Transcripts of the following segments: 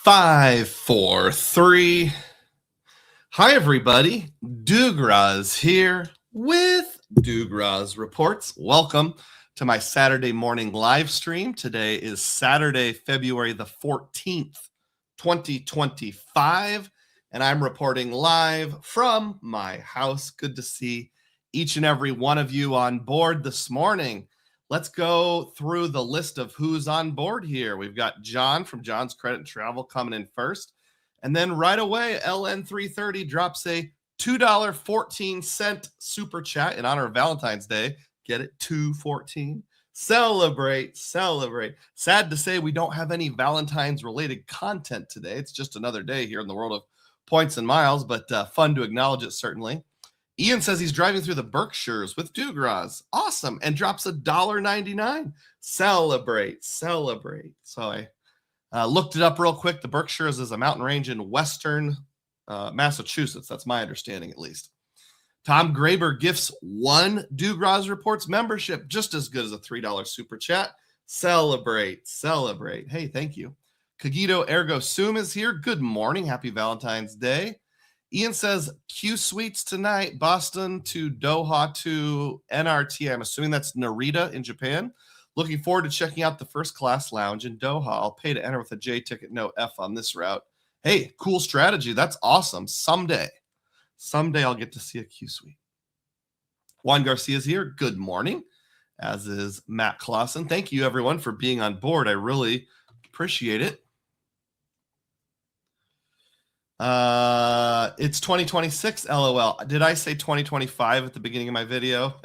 5, 4, 3. Hi, everybody. Dugroz here with Dugroz Reports. Welcome to my Saturday morning live stream. Today is Saturday, February the 14th, 2025, and I'm reporting live from my house. Good to see each and every one of you on board this morning. Let's go through the list of who's on board here. We've got John from John's Credit and Travel coming in first. And then right away, LN330 drops a $2.14 super chat in honor of Valentine's Day. Get it? $2.14. Celebrate, celebrate. Sad to say we don't have any Valentine's related content today. It's just another day here in the world of points and miles, but fun to acknowledge it certainly. Ian says he's driving through the Berkshires with Dugroz. Awesome. And drops $1.99. Celebrate, celebrate. So I looked it up real quick. The Berkshires is a mountain range in western Massachusetts. That's my understanding, at least. Tom Graber gifts one Dugroz Reports membership, just as good as a $3 super chat. Celebrate, celebrate. Hey, thank you. Kagito Ergo Sum is here. Good morning. Happy Valentine's Day. Ian says, Q Suites tonight, Boston to Doha to NRT. I'm assuming that's Narita in Japan. Looking forward to checking out the first class lounge in Doha. I'll pay to enter with a J ticket, no F on this route. Hey, cool strategy. That's awesome. Someday I'll get to see a Q Suite. Juan Garcia's here. Good morning, as is Matt Clausen. Thank you, everyone, for being on board. I really appreciate it. It's 2026, LOL. Did I say 2025 at the beginning of my video?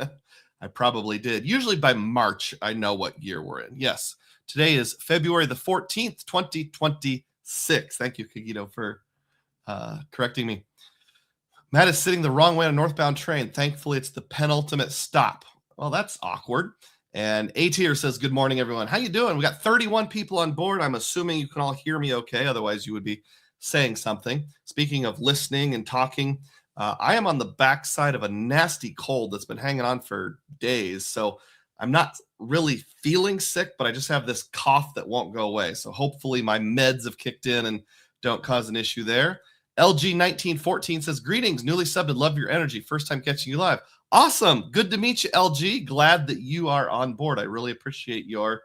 I probably did. Usually by March, I know what year we're in. Yes. Today is February the 14th, 2026. Thank you, Kagito, for correcting me. Matt is sitting the wrong way on a northbound train. Thankfully, it's the penultimate stop. Well, that's awkward. And A-Tier says, good morning, everyone. How you doing? We got 31 people on board. I'm assuming you can all hear me okay. Otherwise, you would be saying something. Speaking of listening and talking, I am on the backside of a nasty cold that's been hanging on for days. So I'm not really feeling sick, but I just have this cough that won't go away. So hopefully my meds have kicked in and don't cause an issue there. LG1914 says, greetings, newly subbed and love your energy. First time catching you live. Awesome. Good to meet you, LG. Glad that you are on board. I really appreciate your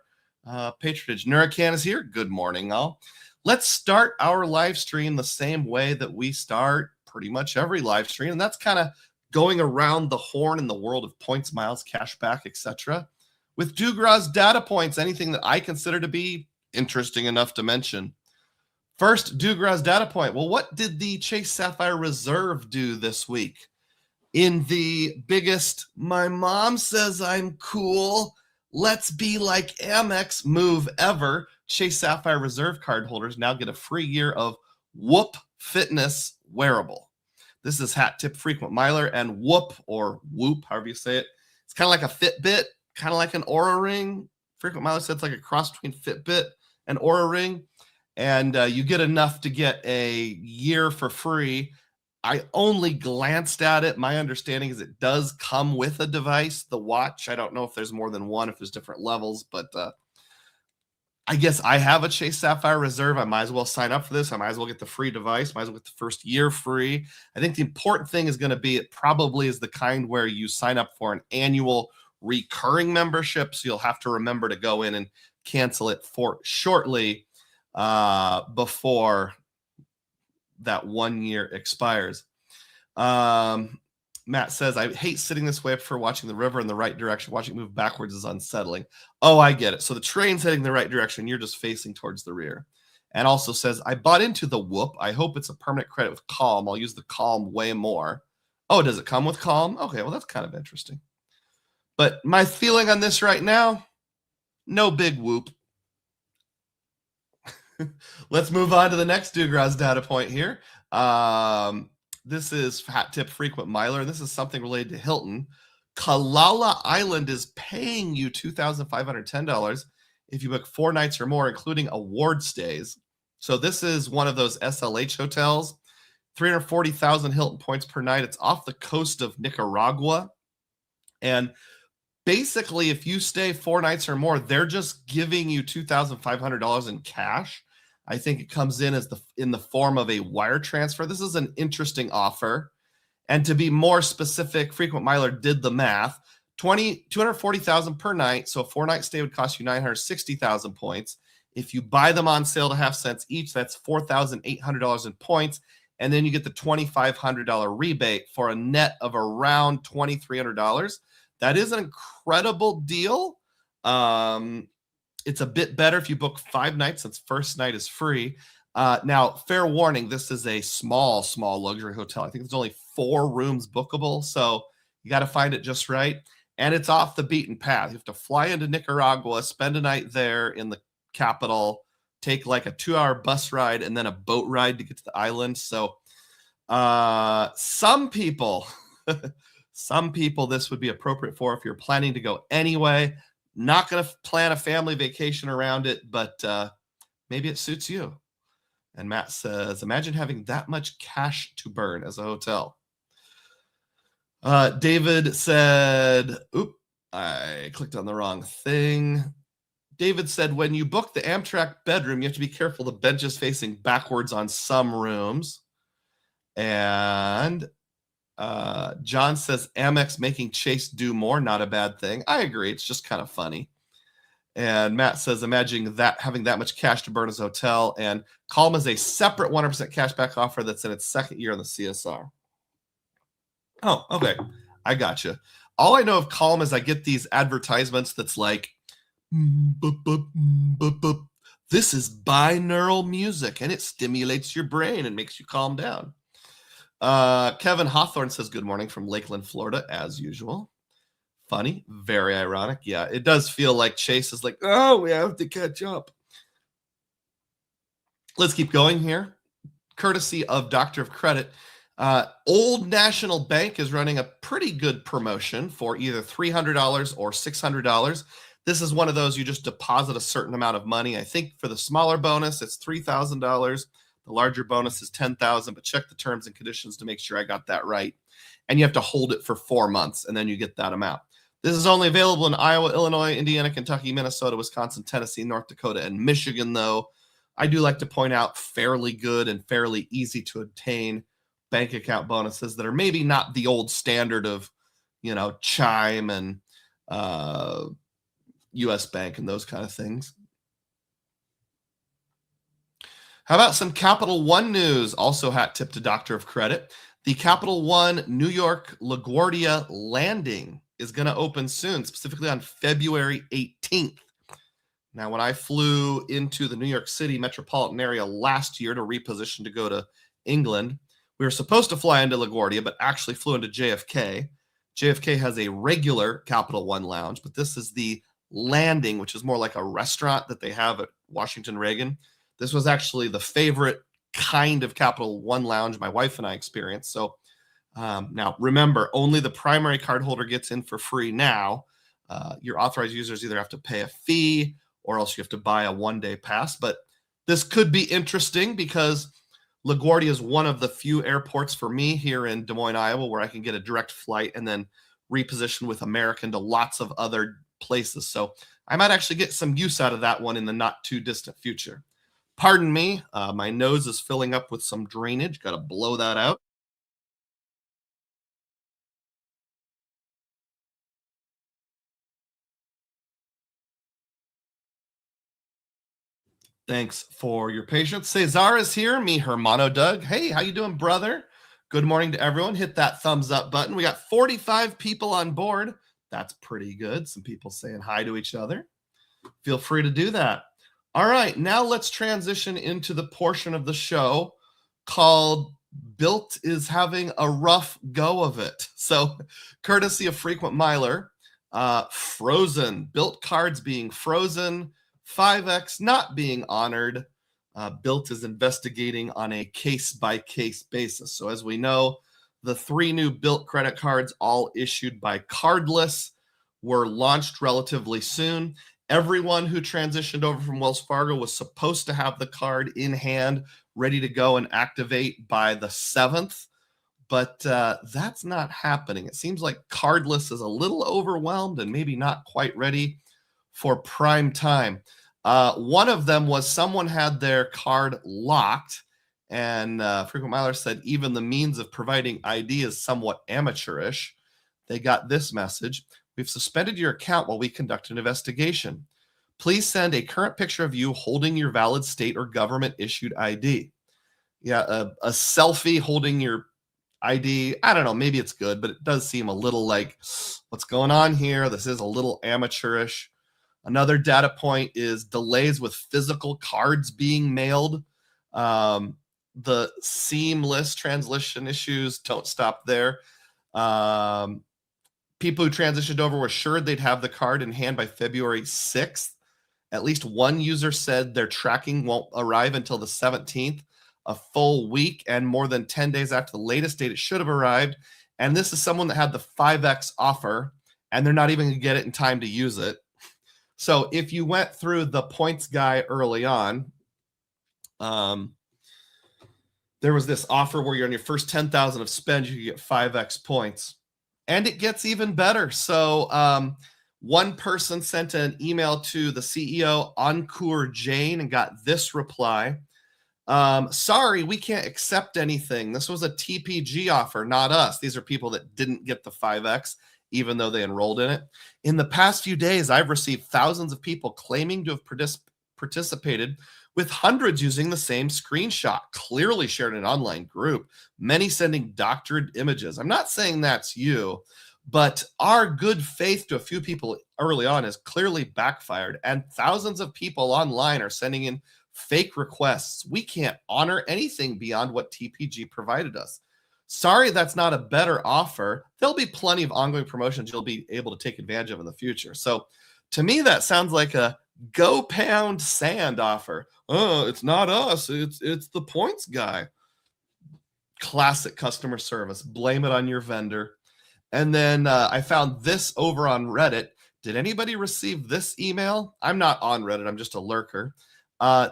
patronage. Nuracan is here. Good morning, all. Let's start our live stream the same way that we start pretty much every live stream, and that's kind of going around the horn in the world of points, miles, cashback, etc. with Dugroz data points, anything that I consider to be interesting enough to mention. First, Dugroz data point. Well, what did the Chase Sapphire Reserve do this week? In the biggest, my mom says I'm cool, let's be like Amex move ever, Chase Sapphire Reserve card holders now get a free year of Whoop Fitness wearable. This is Hat Tip Frequent Miler, and Whoop, or Whoop, however you say it. It's kind of like a Fitbit, kind of like an Oura Ring. Frequent Miler said it's like a cross between Fitbit and Oura Ring. And you get enough to get a year for free. I only glanced at it. My understanding is it does come with a device, the watch. I don't know if there's more than one, if there's different levels, but I guess I have a Chase Sapphire Reserve. I might as well sign up for this. I might as well get the free device. Might as well get the first year free. I think the important thing is going to be, it probably is the kind where you sign up for an annual recurring membership. So you'll have to remember to go in and cancel it for shortly before that 1 year expires. Matt says, I hate sitting this way for watching the river in the right direction. Watching it move backwards is unsettling. Oh, I get it. So the train's heading the right direction. You're just facing towards the rear. And also says, I bought into the Whoop. I hope it's a permanent credit with Calm. I'll use the Calm way more. Oh, does it come with Calm? Okay, well, that's kind of interesting. But my feeling on this right now, no big whoop. Let's move on to the next Dugroz data point here. This is Hat Tip Frequent Miler. This is something related to Hilton. Kalala Island is paying you $2,510 if you book 4 nights or more, including award stays. So this is one of those SLH hotels, 340,000 Hilton points per night. It's off the coast of Nicaragua. And basically, if you stay 4 nights or more, they're just giving you $2,500 in cash. I think it comes in in the form of a wire transfer. This is an interesting offer. And to be more specific, Frequent Miler did the math. 240,000 per night. So a 4-night stay would cost you 960,000 points. If you buy them on sale to half cents each, that's $4,800 in points. And then you get the $2,500 rebate for a net of around $2,300. That is an incredible deal. It's a bit better if you book 5 nights, since first night is free. Now, fair warning, this is a small luxury hotel. I think there's only 4 rooms bookable, so you got to find it just right. And it's off the beaten path. You have to fly into Nicaragua, spend a night there in the capital, take like a 2-hour bus ride, and then a boat ride to get to the island. So some people this would be appropriate for if you're planning to go anyway. Not going to plan a family vacation around it, but maybe it suits you. And Matt says, imagine having that much cash to burn as a hotel. David said, I clicked on the wrong thing. David said, when you book the Amtrak bedroom, you have to be careful. The bench is facing backwards on some rooms. And John says, Amex making Chase do more, not a bad thing. I agree. It's just kind of funny. And Matt says, imagine that having that much cash to burn as a hotel. And Calm is a separate 100% cashback offer that's in its second year on the CSR. Oh, okay. I gotcha. All I know of Calm is I get these advertisements that's like, this is binaural music and it stimulates your brain and makes you calm down. Kevin Hawthorne says, good morning from Lakeland, Florida, as usual. Funny, very ironic. Yeah, it does feel like Chase is like, oh, we have to catch up. Let's keep going here. Courtesy of Doctor of Credit, Old National Bank is running a pretty good promotion for either $300 or $600. This is one of those you just deposit a certain amount of money. I think for the smaller bonus, it's $3,000. The larger bonus is $10,000, but check the terms and conditions to make sure I got that right. And you have to hold it for 4 months, and then you get that amount. This is only available in Iowa, Illinois, Indiana, Kentucky, Minnesota, Wisconsin, Tennessee, North Dakota, and Michigan, though. I do like to point out fairly good and fairly easy to obtain bank account bonuses that are maybe not the old standard of, Chime and U.S. Bank and those kind of things. How about some Capital One news? Also hat tip to Doctor of Credit. The Capital One New York LaGuardia landing is going to open soon, specifically on February 18th. Now, when I flew into the New York City metropolitan area last year to reposition to go to England, we were supposed to fly into LaGuardia, but actually flew into JFK. JFK has a regular Capital One lounge, but this is the landing, which is more like a restaurant that they have at Washington Reagan. This was actually the favorite kind of Capital One lounge my wife and I experienced. So now remember, only the primary card holder gets in for free now. Your authorized users either have to pay a fee or else you have to buy a one-day pass. But this could be interesting because LaGuardia is one of the few airports for me here in Des Moines, Iowa, where I can get a direct flight and then reposition with American to lots of other places. So I might actually get some use out of that one in the not too distant future. Pardon me, my nose is filling up with some drainage. Got to blow that out. Thanks for your patience. Cesar is here. Me, Hermano Doug. Hey, how you doing, brother? Good morning to everyone. Hit that thumbs up button. We got 45 people on board. That's pretty good. Some people saying hi to each other. Feel free to do that. All right, now let's transition into the portion of the show called BILT is having a rough go of it. So, courtesy of Frequent Miler, frozen, BILT cards being frozen, 5X not being honored. BILT is investigating on a case-by-case basis. So as we know, the 3 new BILT credit cards, all issued by Cardless, were launched relatively soon. Everyone who transitioned over from Wells Fargo was supposed to have the card in hand, ready to go and activate by the 7th. But that's not happening. It seems like Cardless is a little overwhelmed and maybe not quite ready for prime time. One of them was someone had their card locked, and Frequent Miler said even the means of providing ID is somewhat amateurish. They got this message: we've suspended your account while we conduct an investigation. Please send a current picture of you holding your valid state or government issued ID. Yeah, a selfie holding your ID. I don't know, maybe it's good, but it does seem a little like, what's going on here? This is a little amateurish. Another data point is delays with physical cards being mailed. The seamless translation issues don't stop there. People who transitioned over were assured they'd have the card in hand by February 6th. At least one user said their tracking won't arrive until the 17th, a full week and more than 10 days after the latest date it should have arrived. And this is someone that had the 5X offer, and they're not even going to get it in time to use it. So if you went through the points guy early on, there was this offer where you're on your first 10,000 of spend, you get 5X points. And it gets even better. So one person sent an email to the CEO, Encore Jane, and got this reply. Sorry, we can't accept anything. This was a TPG offer, not us. These are people that didn't get the 5X, even though they enrolled in it. In the past few days, I've received thousands of people claiming to have participated, with hundreds using the same screenshot, clearly shared in an online group, many sending doctored images. I'm not saying that's you, but our good faith to a few people early on has clearly backfired, and thousands of people online are sending in fake requests. We can't honor anything beyond what TPG provided us. Sorry, that's not a better offer. There'll be plenty of ongoing promotions you'll be able to take advantage of in the future. So to me, that sounds like a go pound sand offer. Oh, it's not us. It's the points guy. Classic customer service. Blame it on your vendor. And then I found this over on Reddit. Did anybody receive this email? I'm not on Reddit. I'm just a lurker.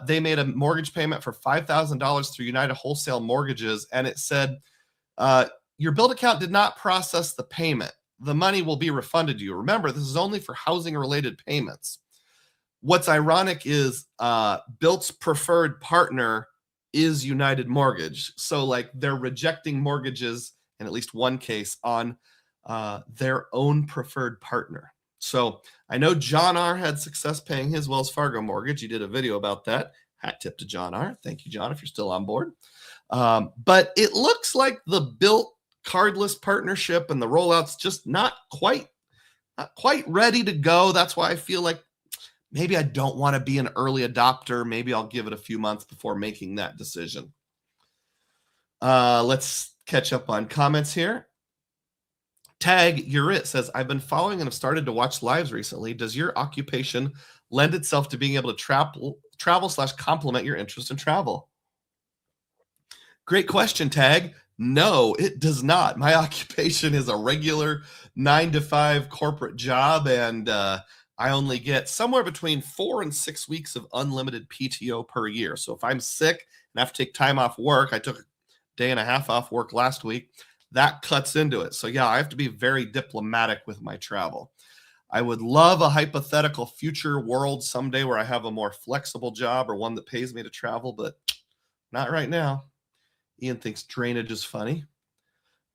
They made a mortgage payment for $5,000 through United Wholesale Mortgages, and it said, your BILT account did not process the payment. The money will be refunded to you. Remember, this is only for housing-related payments. What's ironic is BILT's preferred partner is United Mortgage. So like they're rejecting mortgages in at least one case on their own preferred partner. So I know John R. had success paying his Wells Fargo mortgage. He did a video about that. Hat tip to John R. Thank you, John, if you're still on board. But it looks like the BILT cardless partnership and the rollout's just not quite ready to go. That's why I feel like maybe I don't want to be an early adopter. Maybe I'll give it a few months before making that decision. Let's catch up on comments here. Tag You're It says, I've been following and have started to watch lives recently. Does your occupation lend itself to being able to travel/complement your interest in travel? Great question, Tag. No, it does not. My occupation is a regular 9-to-5 corporate job, and I only get somewhere between 4 and 6 weeks of unlimited PTO per year. So if I'm sick and have to take time off work, I took a day and a half off work last week, that cuts into it. So yeah, I have to be very diplomatic with my travel. I would love a hypothetical future world someday where I have a more flexible job or one that pays me to travel, but not right now. Ian thinks drainage is funny.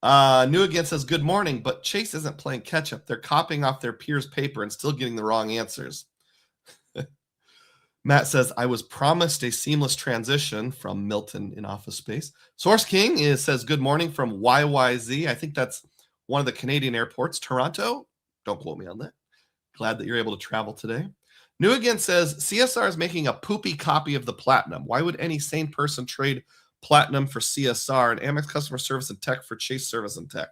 New Again says, good morning, but Chase isn't playing catch up. They're copying off their peers' paper and still getting the wrong answers. Matt says, I was promised a seamless transition from Milton in Office Space. Source King says, good morning from YYZ. I think that's one of the Canadian airports. Toronto? Don't quote me on that. Glad that you're able to travel today. New Again says, CSR is making a poopy copy of the Platinum. Why would any sane person trade Platinum for CSR and Amex Customer Service and Tech for Chase Service and Tech?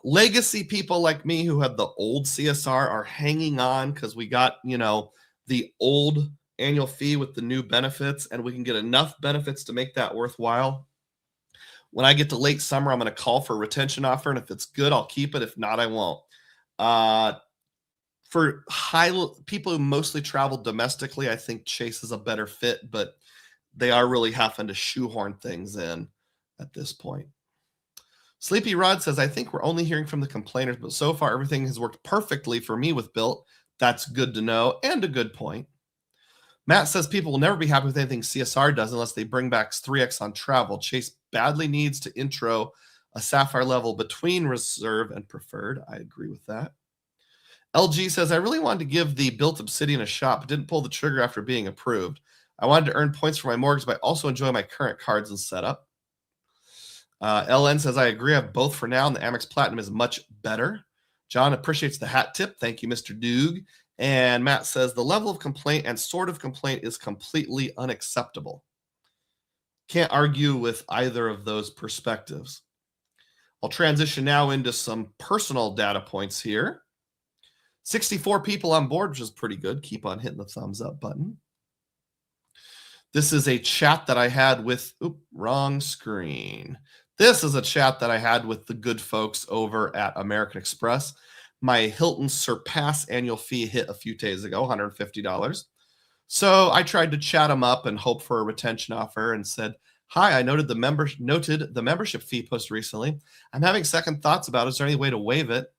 Legacy people like me who had the old CSR are hanging on because we got, the old annual fee with the new benefits, and we can get enough benefits to make that worthwhile. When I get to late summer, I'm going to call for a retention offer, and if it's good, I'll keep it. If not, I won't. For people who mostly travel domestically, I think Chase is a better fit, but they are really having to shoehorn things in at this point. Sleepy Rod says, I think we're only hearing from the complainers, but so far everything has worked perfectly for me with BILT. That's good to know and a good point. Matt says people will never be happy with anything CSR does unless they bring back 3x on travel. Chase badly needs to intro a sapphire level between reserve and preferred. I agree with that. LG says, I really wanted to give the BILT Obsidian a shot, but didn't pull the trigger after being approved. I wanted to earn points for my mortgage, but also enjoy my current cards and setup. LN says, I agree. I have both for now, and the Amex Platinum is much better. John appreciates the hat tip. Thank you, Mr. Doog. And Matt says, the level of complaint and sort of complaint is completely unacceptable. Can't argue with either of those perspectives. I'll transition now into some personal data points here. 64 people on board, which is pretty good. Keep on hitting the thumbs up button. This is a chat that I had with, wrong screen. This is a chat that I had with the good folks over at American Express. My Hilton Surpass annual fee hit a few days ago, $150. So I tried to chat them up and hope for a retention offer and said, hi, I noted the membership fee post recently. I'm having second thoughts about it. Is there any way to waive it?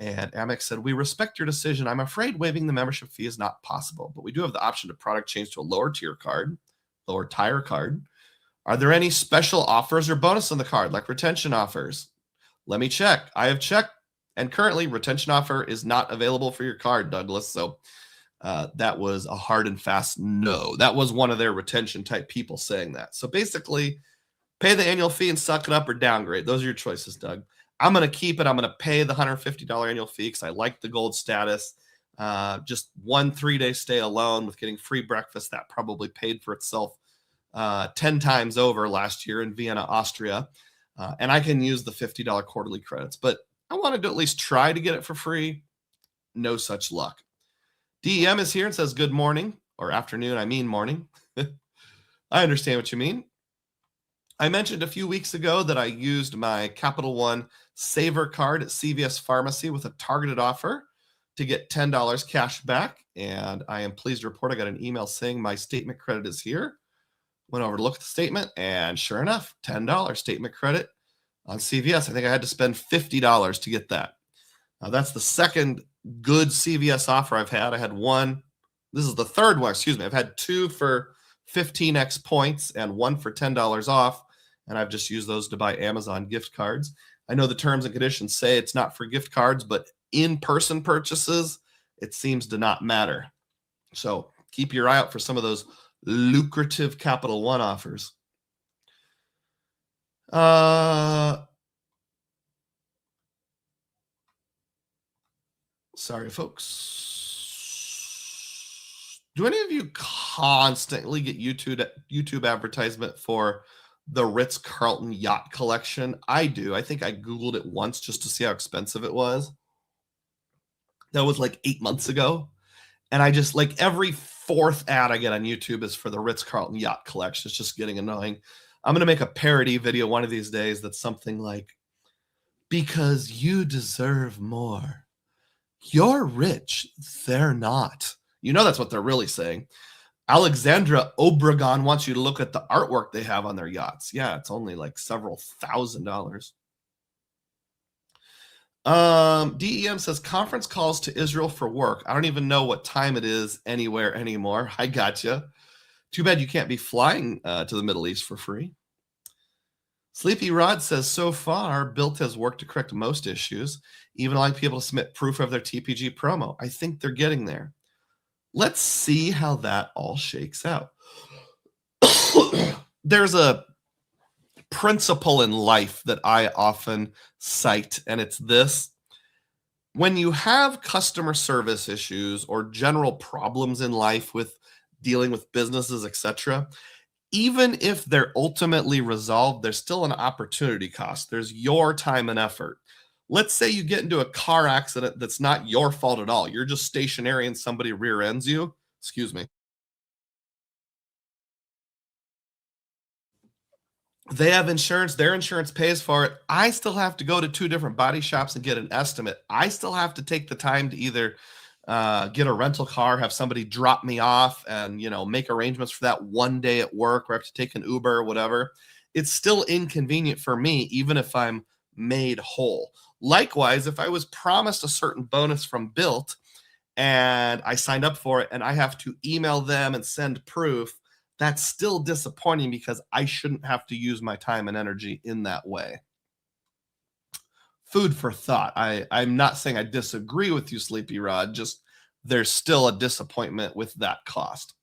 And Amex said, we respect your decision. I'm afraid waiving the membership fee is not possible, but we do have the option to product change to a lower tier card, lower tier card. Are there any special offers or bonus on the card, like retention offers? Let me check. I have checked, and currently retention offer is not available for your card, Douglas. So that was a hard and fast no. That was one of their retention type people saying that. So basically, pay the annual fee and suck it up or downgrade. Those are your choices, Doug. I'm going to keep it. I'm going to pay the $150 annual fee because I like the gold status. Just 1 3-day stay alone with getting free breakfast, that probably paid for itself 10 times over last year in Vienna, Austria. And I can use the $50 quarterly credits. But I wanted to at least try to get it for free. No such luck. DEM is here and says, good morning, or afternoon. I mean morning. I understand what you mean. I mentioned a few weeks ago that I used my Capital One Saver card at CVS Pharmacy with a targeted offer to get $10 cash back. And I am pleased to report I got an email saying my statement credit is here. Went over to look at the statement, and sure enough, $10 statement credit on CVS. I think I had to spend $50 to get that. Now, that's the second good CVS offer I've had. I had one. This is the third one. Excuse me. I've had 2 for 15x points and 1 for $10 off. And I've just used those to buy Amazon gift cards. I know the terms and conditions say it's not for gift cards, but in-person purchases, it seems to not matter. So keep your eye out for some of those lucrative Capital One offers. Sorry, folks. Do any of you constantly get YouTube advertisement for the Ritz-Carlton yacht collection? I do. I think I Googled it once just to see how expensive it was. That was like 8 months ago. And I just, like, every fourth ad I get on YouTube is for the Ritz-Carlton yacht collection. It's just getting annoying. I'm going to make a parody video one of these days that's something like, because you deserve more. You're rich. They're not. You know that's what they're really saying. Alexandra Obregon wants you to look at the artwork they have on their yachts. Yeah, it's only like several $1,000s. DEM says conference calls to Israel for work. I don't even know what time it is anywhere anymore. I gotcha. Too bad you can't be flying to the Middle East for free. Sleepy Rod says, so far, BILT has worked to correct most issues, even allowing people to submit proof of their TPG promo. I think they're getting there. Let's see how that all shakes out. There's a principle in life that I often cite, and it's this. When you have customer service issues or general problems in life with dealing with businesses, etc., even if they're ultimately resolved, there's still an opportunity cost. There's your time and effort. Let's say you get into a car accident that's not your fault at all. You're just stationary and somebody rear ends you. Excuse me. They have insurance. Their insurance pays for it. I still have to go to 2 different body shops and get an estimate. I still have to take the time to either get a rental car, have somebody drop me off, and make arrangements for that one day at work, or I have to take an Uber or whatever. It's still inconvenient for me, even if I'm made whole. Likewise, if I was promised a certain bonus from BILT and I signed up for it and I have to email them and send proof, that's still disappointing because I shouldn't have to use my time and energy in that way. Food for thought. I'm not saying I disagree with you, Sleepy Rod, just there's still a disappointment with that cost.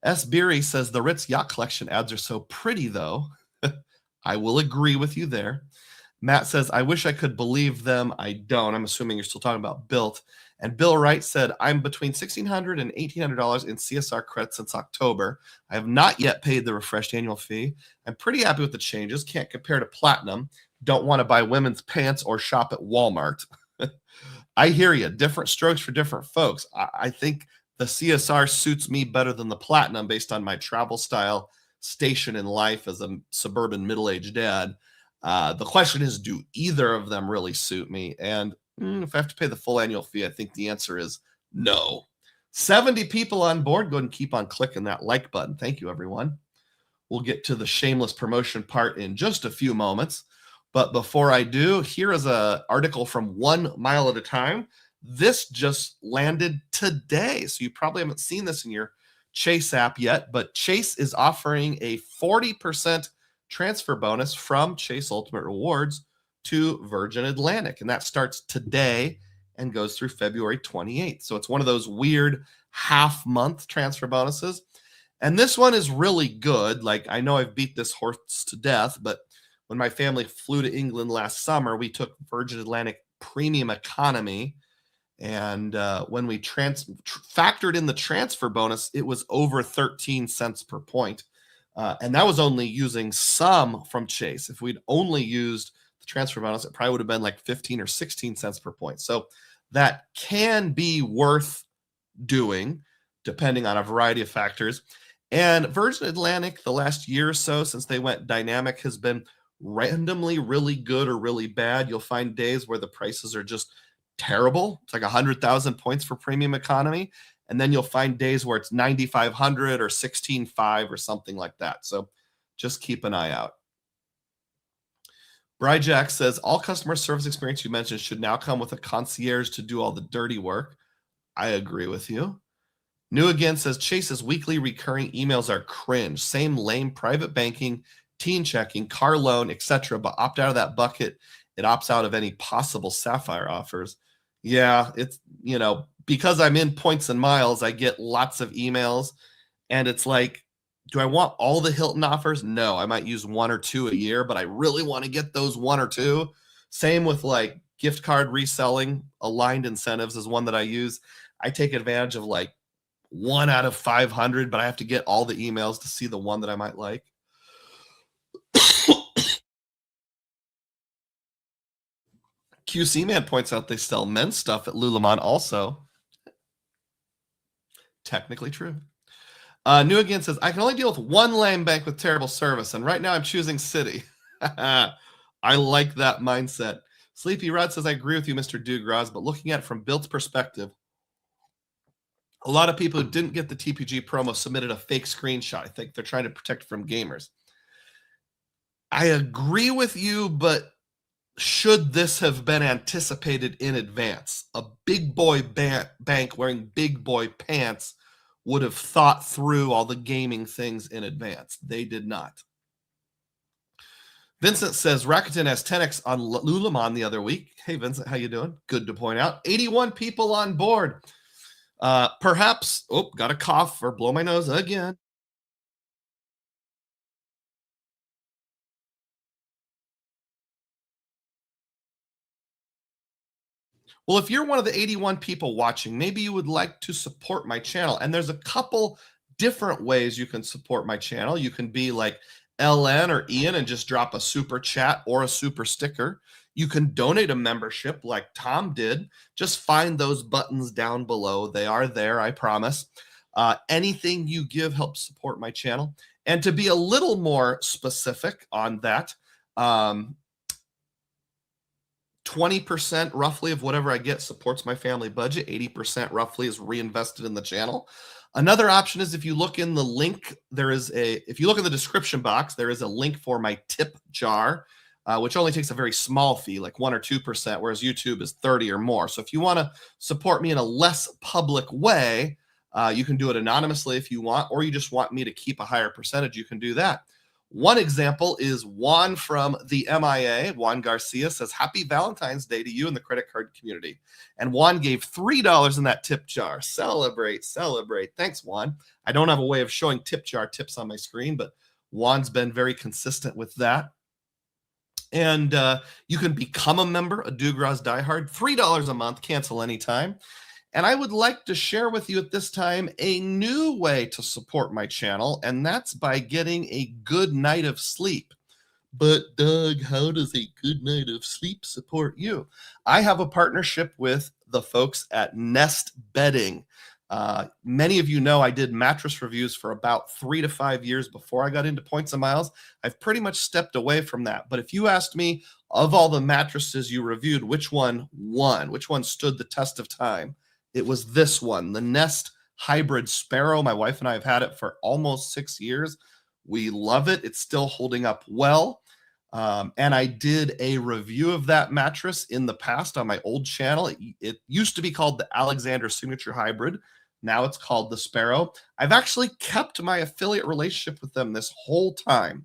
S. Beery says the Ritz Yacht Collection ads are so pretty, though. I will agree with you there. Matt says, I wish I could believe them. I don't. I'm assuming you're still talking about BILT. And Bill Wright said, I'm between $1,600 and $1,800 in CSR credits since October. I have not yet paid the refreshed annual fee. I'm pretty happy with the changes. Can't compare to Platinum. Don't want to buy women's pants or shop at Walmart. I hear you. Different strokes for different folks. I think the CSR suits me better than the Platinum based on my travel style, station in life as a suburban middle-aged dad. The question is, do either of them really suit me? And if I have to pay the full annual fee, I think the answer is no. 70 people on board. Go ahead and keep on clicking that like button. Thank you, everyone. We'll get to the shameless promotion part in just a few moments. But before I do, here is an article from 1 Mile at a Time. This just landed today, so you probably haven't seen this in your Chase app yet, but Chase is offering a 40% transfer bonus from Chase Ultimate Rewards to Virgin Atlantic, and that starts today and goes through February 28th. So it's one of those weird half-month transfer bonuses, and this one is really good. Like, I know I've beat this horse to death, but when my family flew to England last summer, we took Virgin Atlantic Premium Economy, and when we factored in the transfer bonus, it was over 13 cents per point. And that was only using some from Chase. If we'd only used the transfer bonus, it probably would have been like 15 or 16 cents per point. So that can be worth doing depending on a variety of factors. And Virgin Atlantic, the last year or so since they went dynamic, has been randomly really good or really bad. You'll find days where the prices are just terrible. It's like 100,000 points for premium economy. And then you'll find days where it's 9,500 or 16,500 or something like that. So just keep an eye out. Bryjack says, all customer service experience you mentioned should now come with a concierge to do all the dirty work. I agree with you. New Again says, Chase's weekly recurring emails are cringe. Same lame private banking, teen checking, car loan, etc. But opt out of that bucket. It opts out of any possible Sapphire offers. Yeah, it's, because I'm in points and miles, I get lots of emails, and it's like, do I want all the Hilton offers? No, I might use 1 or 2 a year, but I really want to get those 1 or 2. Same with like gift card reselling. Aligned incentives is one that I use. I take advantage of like 1 out of 500, but I have to get all the emails to see the one that I might like. QC Man points out they sell men's stuff at Lululemon also. Technically true. New Again says, I can only deal with one lame bank with terrible service, and right now I'm choosing Citi. I like that mindset. Sleepy Rod says, I agree with you, Mr. Dugroz, but looking at it from BILT's perspective, a lot of people who didn't get the TPG promo submitted a fake screenshot. I think they're trying to protect from gamers. I agree with you, but should this have been anticipated in advance? A big boy bank wearing big boy pants would have thought through all the gaming things in advance. They did not. Vincent says Rakuten has 10x on Lululemon the other week. Hey, Vincent, how you doing? Good to point out. 81 people on board. Perhaps, got a cough or blow my nose again. Well, if you're one of the 81 people watching, maybe you would like to support my channel. And there's a couple different ways you can support my channel. You can be like LN or Ian and just drop a super chat or a super sticker. You can donate a membership like Tom did. Just find those buttons down below. They are there, I promise. Anything you give helps support my channel. And to be a little more specific on that, 20% roughly of whatever I get supports my family budget. 80% roughly is reinvested in the channel. Another option is if you look in the link, if you look in the description box, there is a link for my tip jar. which only takes a very small fee, like 1 or 2%, whereas YouTube is 30 or more. So if you want to support me in a less public way, you can do it anonymously if you want, or you just want me to keep a higher percentage, you can do that. One example is Juan from the MIA. Juan Garcia says, happy Valentine's Day to you and the credit card community. And Juan gave $3 in that tip jar. Celebrate, celebrate. Thanks, Juan. I don't have a way of showing tip jar tips on my screen, but Juan's been very consistent with that. And you can become a member, a Dugroz Diehard, $3 a month, cancel anytime. And I would like to share with you at this time a new way to support my channel, and that's by getting a good night of sleep. But Doug, how does a good night of sleep support you? I have a partnership with the folks at Nest Bedding. Many of you know I did mattress reviews for about 3 to 5 years before I got into Points and Miles. I've pretty much stepped away from that. But if you asked me, of all the mattresses you reviewed, which one won? Which one stood the test of time? It was this one, the Nest Hybrid Sparrow. My wife and I have had it for almost 6 years. We love it. It's still holding up well. And I did a review of that mattress in the past on my old channel. It used to be called the Alexander Signature Hybrid. Now it's called the Sparrow. I've actually kept my affiliate relationship with them this whole time.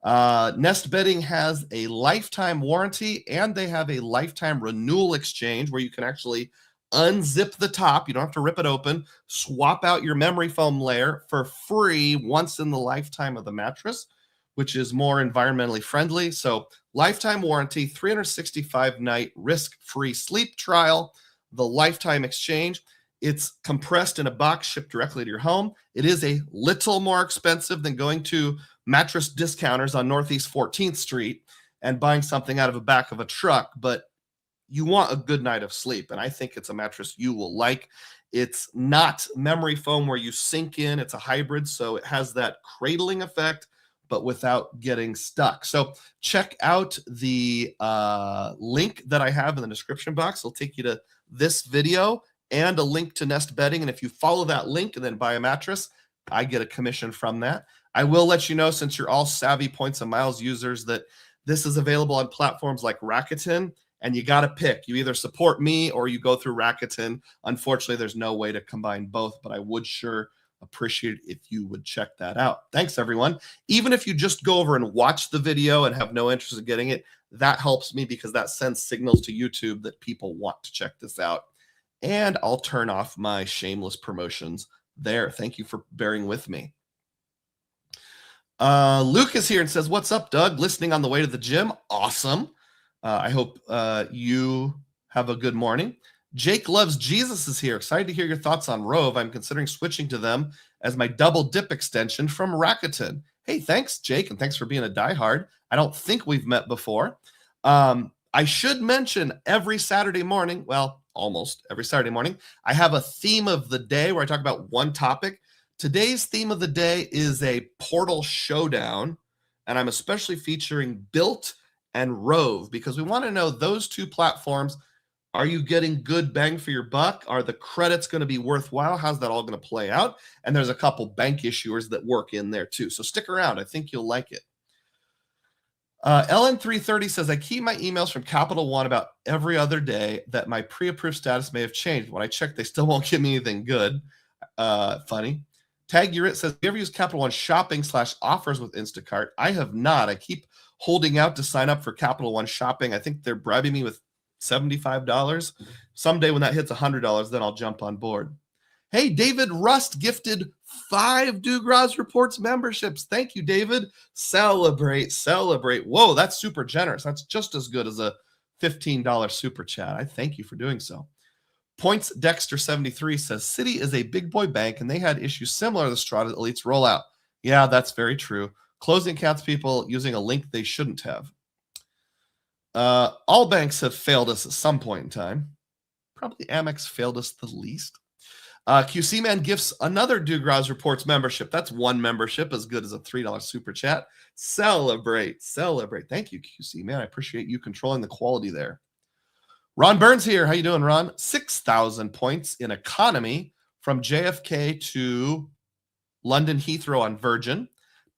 Nest Bedding has a lifetime warranty, and they have a lifetime renewal exchange where you can actually unzip the top. You don't have to rip it open. Swap out your memory foam layer for free once in the lifetime of the mattress, which is more environmentally friendly. So lifetime warranty, 365-night risk-free sleep trial, the lifetime exchange. It's compressed in a box shipped directly to your home. It is a little more expensive than going to mattress discounters on Northeast 14th Street and buying something out of the back of a truck, but you want a good night of sleep, and I think it's a mattress you will like. It's not memory foam where you sink in. It's a hybrid, so it has that cradling effect, but without getting stuck. So check out the link that I have in the description box. It'll take you to this video and a link to Nest Bedding, and if you follow that link and then buy a mattress, I get a commission from that. I will let you know, since you're all savvy Points and Miles users, that this is available on platforms like Rakuten. And you got to pick. You either support me or you go through Rakuten. Unfortunately, there's no way to combine both, but I would sure appreciate it if you would check that out. Thanks, everyone. Even if you just go over and watch the video and have no interest in getting it, that helps me because that sends signals to YouTube that people want to check this out. And I'll turn off my shameless promotions there. Thank you for bearing with me. Luke is here and says, what's up, Doug? Listening on the way to the gym. Awesome. I hope you have a good morning. Jake Loves Jesus is here. Excited to hear your thoughts on ROVE. I'm considering switching to them as my double dip extension from Rakuten. Hey, thanks, Jake, and thanks for being a diehard. I don't think we've met before. I should mention every Saturday morning, well, almost every Saturday morning, I have a theme of the day where I talk about one topic. Today's theme of the day is a portal showdown, and I'm especially featuring BILT and ROVE, because we want to know those two platforms. Are you getting good bang for your buck? Are the credits going to be worthwhile? How's that all going to play out? And there's a couple bank issuers that work in there too. So stick around. I think you'll like it. LN330 says, I keep my emails from Capital One about every other day that my pre-approved status may have changed. When I check, they still won't give me anything good. Funny. Tag Urit says, have you ever used Capital One shopping / offers with Instacart? I have not. I keep holding out to sign up for Capital One shopping. I think they're bribing me with $75. Someday when that hits $100, then I'll jump on board. Hey, David Rust gifted 5 Dugroz Reports memberships. Thank you, David. Celebrate, celebrate. Whoa, that's super generous. That's just as good as a $15 super chat. I thank you for doing so. Points Dexter 73 says, Citi is a big boy bank, and they had issues similar to the Strata Elite's rollout. Yeah, that's very true. Closing accounts people using a link they shouldn't have. All banks have failed us at some point in time. Probably Amex failed us the least. QC Man gifts another Dugroz Reports membership. That's one membership, as good as a $3 super chat. Celebrate, celebrate. Thank you, QC Man. I appreciate you controlling the quality there. Ron Burns here. How you doing, Ron? 6,000 points in economy from JFK to London Heathrow on Virgin.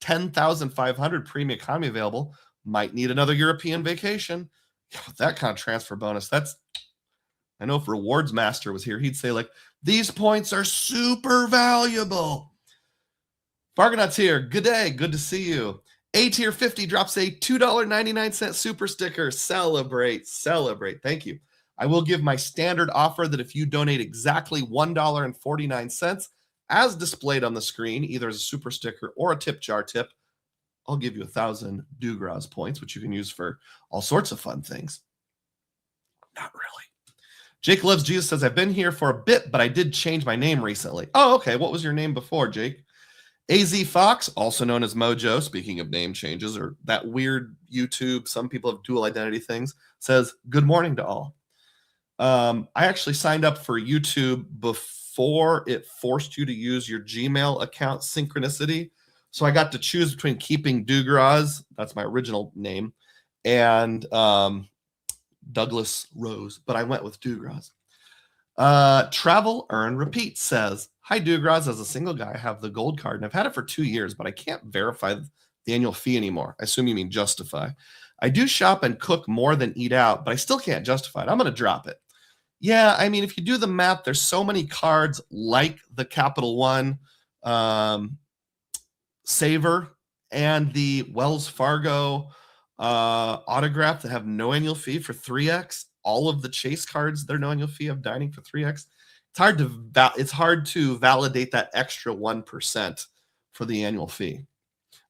10,500 premium economy available. Might need another European vacation. With that kind of transfer bonus, I know if Rewards Master was here, he'd say like, these points are super valuable. Bargainot's here. Good day. Good to see you. A tier 50 drops a $2.99 super sticker. Celebrate. Thank you. I will give my standard offer that if you donate exactly $1.49 as displayed on the screen, either as a super sticker or a tip jar tip, I'll give you 1,000 Dugroz points, which you can use for all sorts of fun things. Not really. Jake Loves Jesus says, I've been here for a bit, but I did change my name recently. Oh, okay. What was your name before, Jake? AZ Fox, also known as Mojo, speaking of name changes, or that weird YouTube, some people have dual identity things, says, good morning to all. I actually signed up for YouTube before it forced you to use your Gmail account synchronicity. So I got to choose between keeping Dugroz, that's my original name, and Douglas Rose, but I went with Dugroz. Travel Earn Repeat says, hi Dugroz, as a single guy I have the gold card and I've had it for 2 years, but I can't verify the annual fee anymore. I assume you mean justify. I do shop and cook more than eat out, but I still can't justify it. I'm going to drop it. Yeah, I mean, if you do the math, there's so many cards like the Capital One Saver and the Wells Fargo autograph that have no annual fee for 3x. All of the Chase cards, their no annual fee of dining for 3x. It's hard to validate that extra 1% for the annual fee.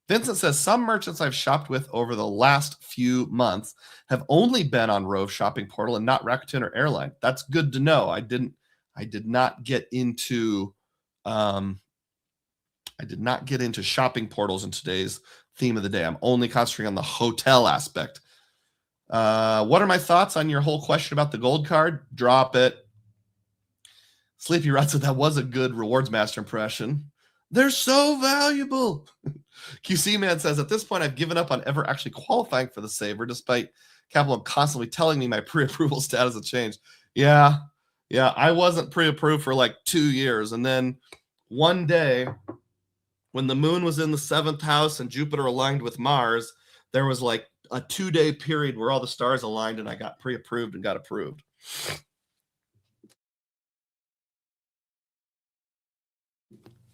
Vincent says, some merchants I've shopped with over the last few months have only been on Rove shopping portal and not Rakuten or Airline. That's good to know. I did not get into shopping portals in today's theme of the day. I'm only concentrating on the hotel aspect. What are my thoughts on your whole question about the gold card? Drop it. Sleepy Rat said that was a good Rewards Master impression. They're so valuable. QC Man says, at this point, I've given up on ever actually qualifying for the saver, despite Capital One constantly telling me my pre-approval status had changed. Yeah, I wasn't pre-approved for like 2 years. And then one day, when the moon was in the 7th house and Jupiter aligned with Mars, there was like a 2-day period where all the stars aligned and I got pre-approved and got approved.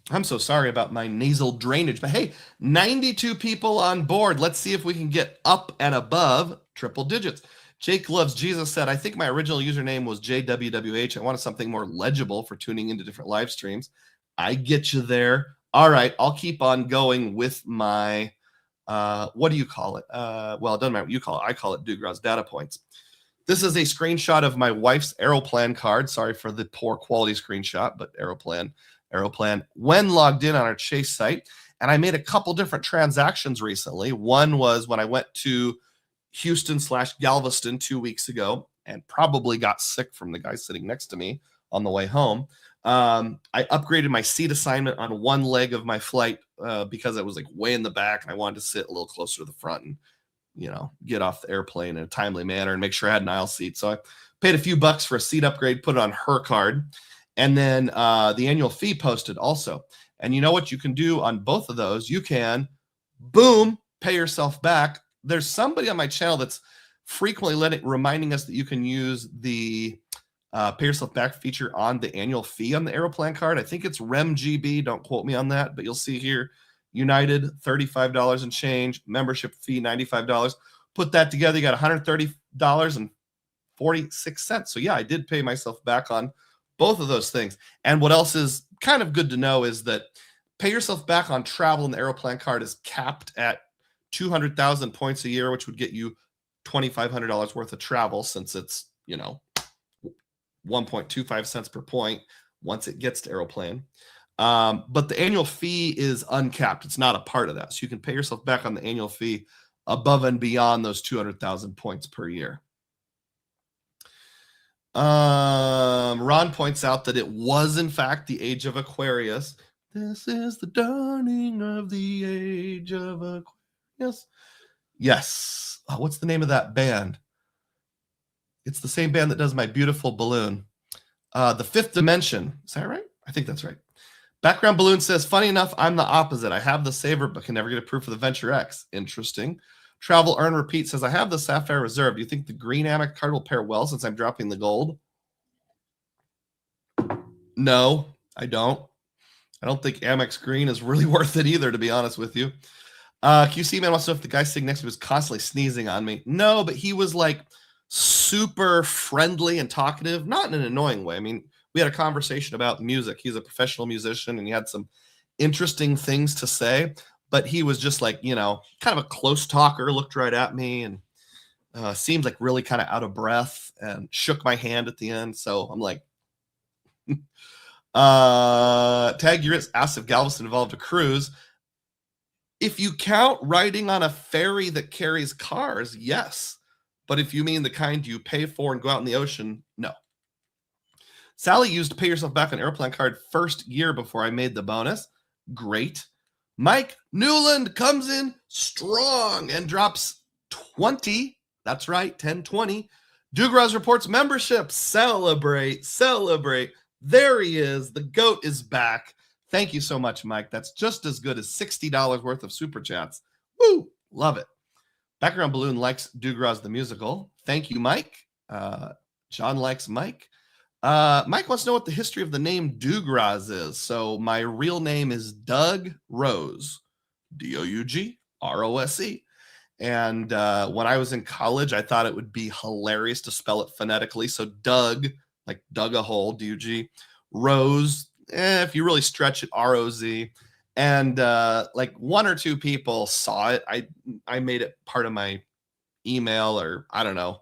I'm so sorry about my nasal drainage, but hey, 92 people on board. Let's see if we can get up and above triple digits. Jake Loves Jesus said, I think my original username was JWWH. I wanted something more legible for tuning into different live streams. I get you there. All right, I'll keep on going with my, what do you call it? Well, it doesn't matter what you call it. I call it Dugroz data points. This is a screenshot of my wife's Aeroplan card. Sorry for the poor quality screenshot, but Aeroplan when logged in on our Chase site. And I made a couple different transactions recently. One was when I went to Houston/Galveston 2 weeks ago and probably got sick from the guy sitting next to me on the way home. I upgraded my seat assignment on one leg of my flight because I was like way in the back and I wanted to sit a little closer to the front and, get off the airplane in a timely manner and make sure I had an aisle seat. So I paid a few bucks for a seat upgrade, put it on her card. And then the annual fee posted also. And you know what you can do on both of those? You can, boom, pay yourself back. There's somebody on my channel that's frequently reminding us that you can use the pay yourself back feature on the annual fee on the Aeroplan card. I think it's RemGB. Don't quote me on that, but you'll see here, United, $35 and change, membership fee, $95. Put that together, you got $130.46. So yeah, I did pay myself back on both of those things. And what else is kind of good to know is that pay yourself back on travel in the Aeroplan card is capped at 200,000 points a year, which would get you $2,500 worth of travel since it's, 1.25 cents per point once it gets to Aeroplan. But the annual fee is uncapped. It's not a part of that. So you can pay yourself back on the annual fee above and beyond those 200,000 points per year. Ron points out that it was, in fact, the age of Aquarius. This is the dawning of the age of Aquarius. Yes. Oh, what's the name of that band? It's the same band that does My Beautiful Balloon. The Fifth Dimension. Is that right? I think that's right. Background Balloon says, funny enough, I'm the opposite. I have the Saver, but can never get approved for the Venture X. Interesting. Travel Earn Repeat says, I have the Sapphire Reserve. Do you think the green Amex card will pair well since I'm dropping the gold? No, I don't. I don't think Amex Green is really worth it either, to be honest with you. QC Man wants to know if the guy sitting next to me was constantly sneezing on me. No, but he was like super friendly and talkative, not in an annoying way. I mean, we had a conversation about music. He's a professional musician and he had some interesting things to say, but he was just like, kind of a close talker, looked right at me and seemed like really kind of out of breath and shook my hand at the end. So I'm like, Tag Uris asked if Galveston involved a cruise. If you count riding on a ferry that carries cars, yes. But if you mean the kind you pay for and go out in the ocean, no. Sally used Pay Yourself Back on Airplane card first year before I made the bonus. Great. Mike Newland comes in strong and drops 20. That's right, 1020. Dugroz reports membership. Celebrate, celebrate. There he is. The GOAT is back. Thank you so much, Mike. That's just as good as $60 worth of super chats. Woo! Love it. Background Balloon likes Dugroz the musical. Thank you, Mike. John likes Mike. Mike wants to know what the history of the name Dugroz is. So my real name is Doug Rose. Doughrose. And when I was in college, I thought it would be hilarious to spell it phonetically. So Doug, like dug a hole, D-U-G. Rose, if you really stretch it, R-O-Z. And like one or two people saw it. I made it part of my email or I don't know,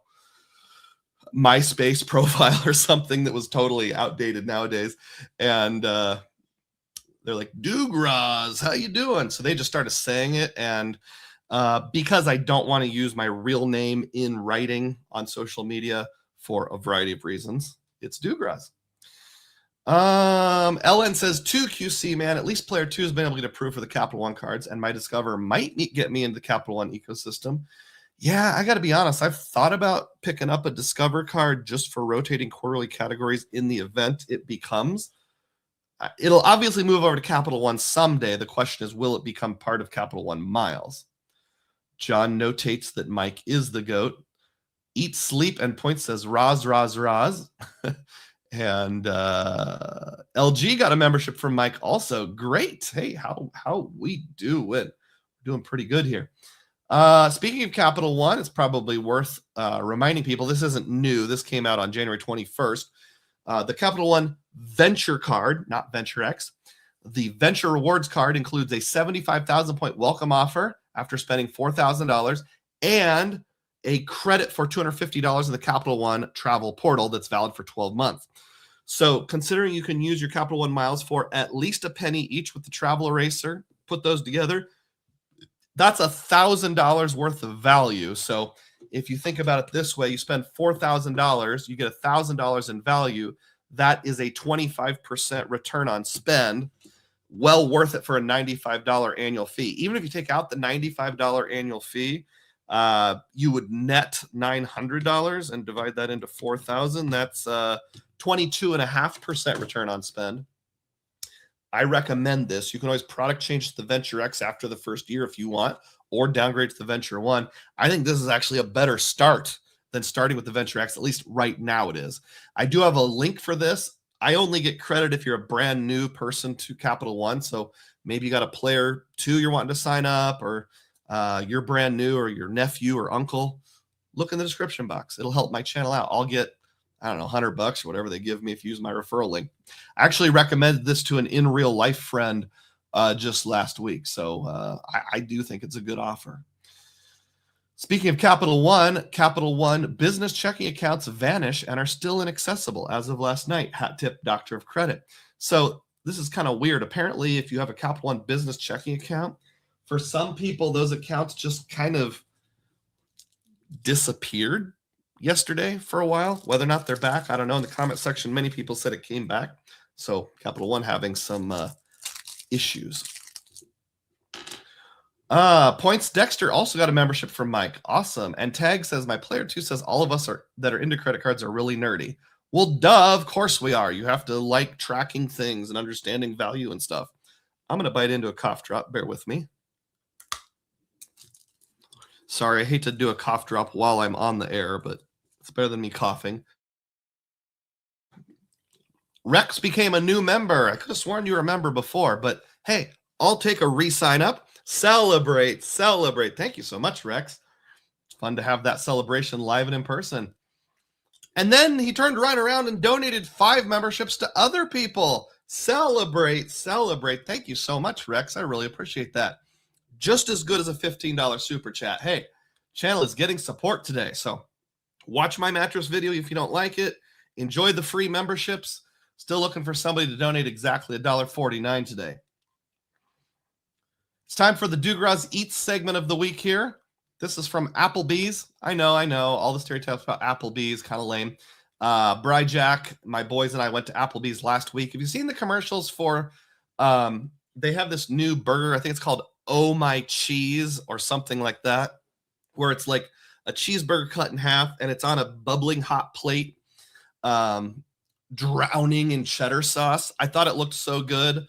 MySpace profile or something that was totally outdated nowadays. And they're like, Dugroz, how you doing? So they just started saying it. And because I don't want to use my real name in writing on social media for a variety of reasons, it's Dugroz. Ellen says 2QC, man, at least player 2 has been able to get approved for the Capital One cards, and my Discover might get me into the Capital One ecosystem. Yeah, I got to be honest. I've thought about picking up a Discover card just for rotating quarterly categories in the event it becomes. It'll obviously move over to Capital One someday. The question is, will it become part of Capital One Miles? John notates that Mike is the GOAT. Eat, Sleep, and Point says, Roz. And LG got a membership from Mike also. Great. Hey, how we doing? Doing pretty good here. Speaking of Capital One, it's probably worth reminding people this isn't new. This came out on January 21st. The Capital One Venture card, not Venture X. The Venture Rewards card includes a 75,000 point welcome offer after spending $4,000 and a credit for $250 in the Capital One travel portal that's valid for 12 months. So considering you can use your Capital One miles for at least a penny each with the travel eraser, put those together, that's $1,000 worth of value. So if you think about it this way, you spend $4,000, you get $1,000 in value. That is a 25% return on spend. Well worth it for a $95 annual fee. Even if you take out the $95 annual fee, you would net $900 and divide that into 4,000. That's 22.5% return on spend. I recommend this. You can always product change to the Venture X after the first year if you want, or downgrade to the Venture One. I think this is actually a better start than starting with the Venture X. At least right now it is. I do have a link for this. I only get credit if you're a brand new person to Capital One. So maybe you got a player 2 you're wanting to sign up, or you're brand new, or your nephew or uncle. Look in the description box. It'll help my channel out. I'll get, I don't know, $100 or whatever they give me if you use my referral link. I actually recommended this to an in real life friend just last week. So I do think it's a good offer. Speaking of Capital One business checking accounts vanish and are still inaccessible as of last night. Hat tip, Doctor of Credit. So this is kind of weird. Apparently, if you have a Capital One business checking account, for some people, those accounts just kind of disappeared yesterday for a while. Whether or not they're back, I don't know. In the comment section, many people said it came back. So Capital One having some issues. Points Dexter also got a membership from Mike. Awesome. And Tag says, my player 2 says all of us that are into credit cards are really nerdy. Well, duh, of course we are. You have to like tracking things and understanding value and stuff. I'm going to bite into a cough drop. Bear with me. Sorry, I hate to do a cough drop while I'm on the air, but it's better than me coughing. Rex became a new member. I could have sworn you were a member before, but hey, I'll take a re-sign up. Celebrate, celebrate. Thank you so much, Rex. It's fun to have that celebration live and in person. And then he turned right around and donated 5 memberships to other people. Celebrate, celebrate. Thank you so much, Rex. I really appreciate that. Just as good as a $15 super chat. Hey, channel is getting support today. So watch my mattress video if you don't like it. Enjoy the free memberships. Still looking for somebody to donate exactly $1.49 today. It's time for the Dugroz Eats segment of the week here. This is from Applebee's. I know. All the stereotypes about Applebee's, kind of lame. Bri Jack, my boys and I went to Applebee's last week. Have you seen the commercials for, they have this new burger, I think it's called Oh My Cheese or something like that, where it's like a cheeseburger cut in half and it's on a bubbling hot plate, drowning in cheddar sauce. I thought it looked so good.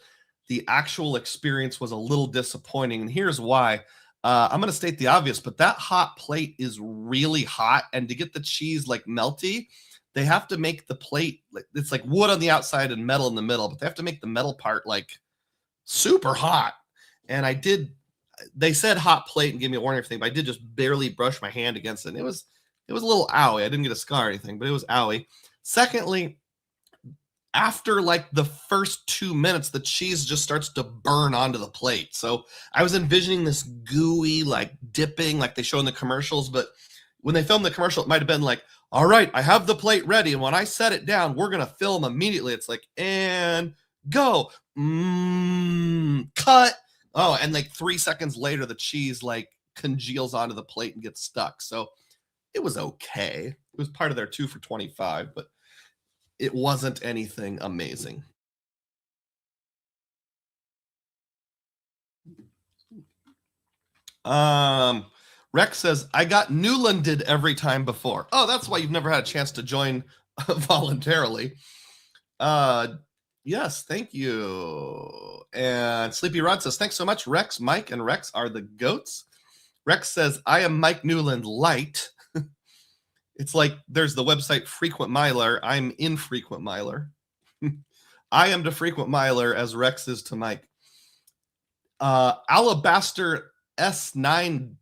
The actual experience was a little disappointing, and here's why. I'm going to state the obvious, but that hot plate is really hot, and to get the cheese like melty, they have to make the plate, it's like wood on the outside and metal in the middle, but they have to make the metal part like super hot. And they said hot plate and gave me a warning and everything, but I did just barely brush my hand against it. And it was a little owie. I didn't get a scar or anything, but it was owie. Secondly, after like the first 2 minutes, the cheese just starts to burn onto the plate. So I was envisioning this gooey, like dipping, like they show in the commercials. But when they filmed the commercial, it might have been like, all right, I have the plate ready. And when I set it down, we're going to film immediately. It's like, and go, cut. Oh, and like 3 seconds later, the cheese like congeals onto the plate and gets stuck. So it was okay. It was part of their 2 for $25, but it wasn't anything amazing. Rex says, I got Newlanded every time before. Oh, that's why you've never had a chance to join voluntarily. Yes, thank you. And Sleepy Rod says, thanks so much, Rex. Mike and Rex are the goats. Rex says, I am Mike Newland light. It's like there's the website Frequent Miler. I'm infrequent miler. I am to frequent miler as Rex is to Mike. Alabaster S90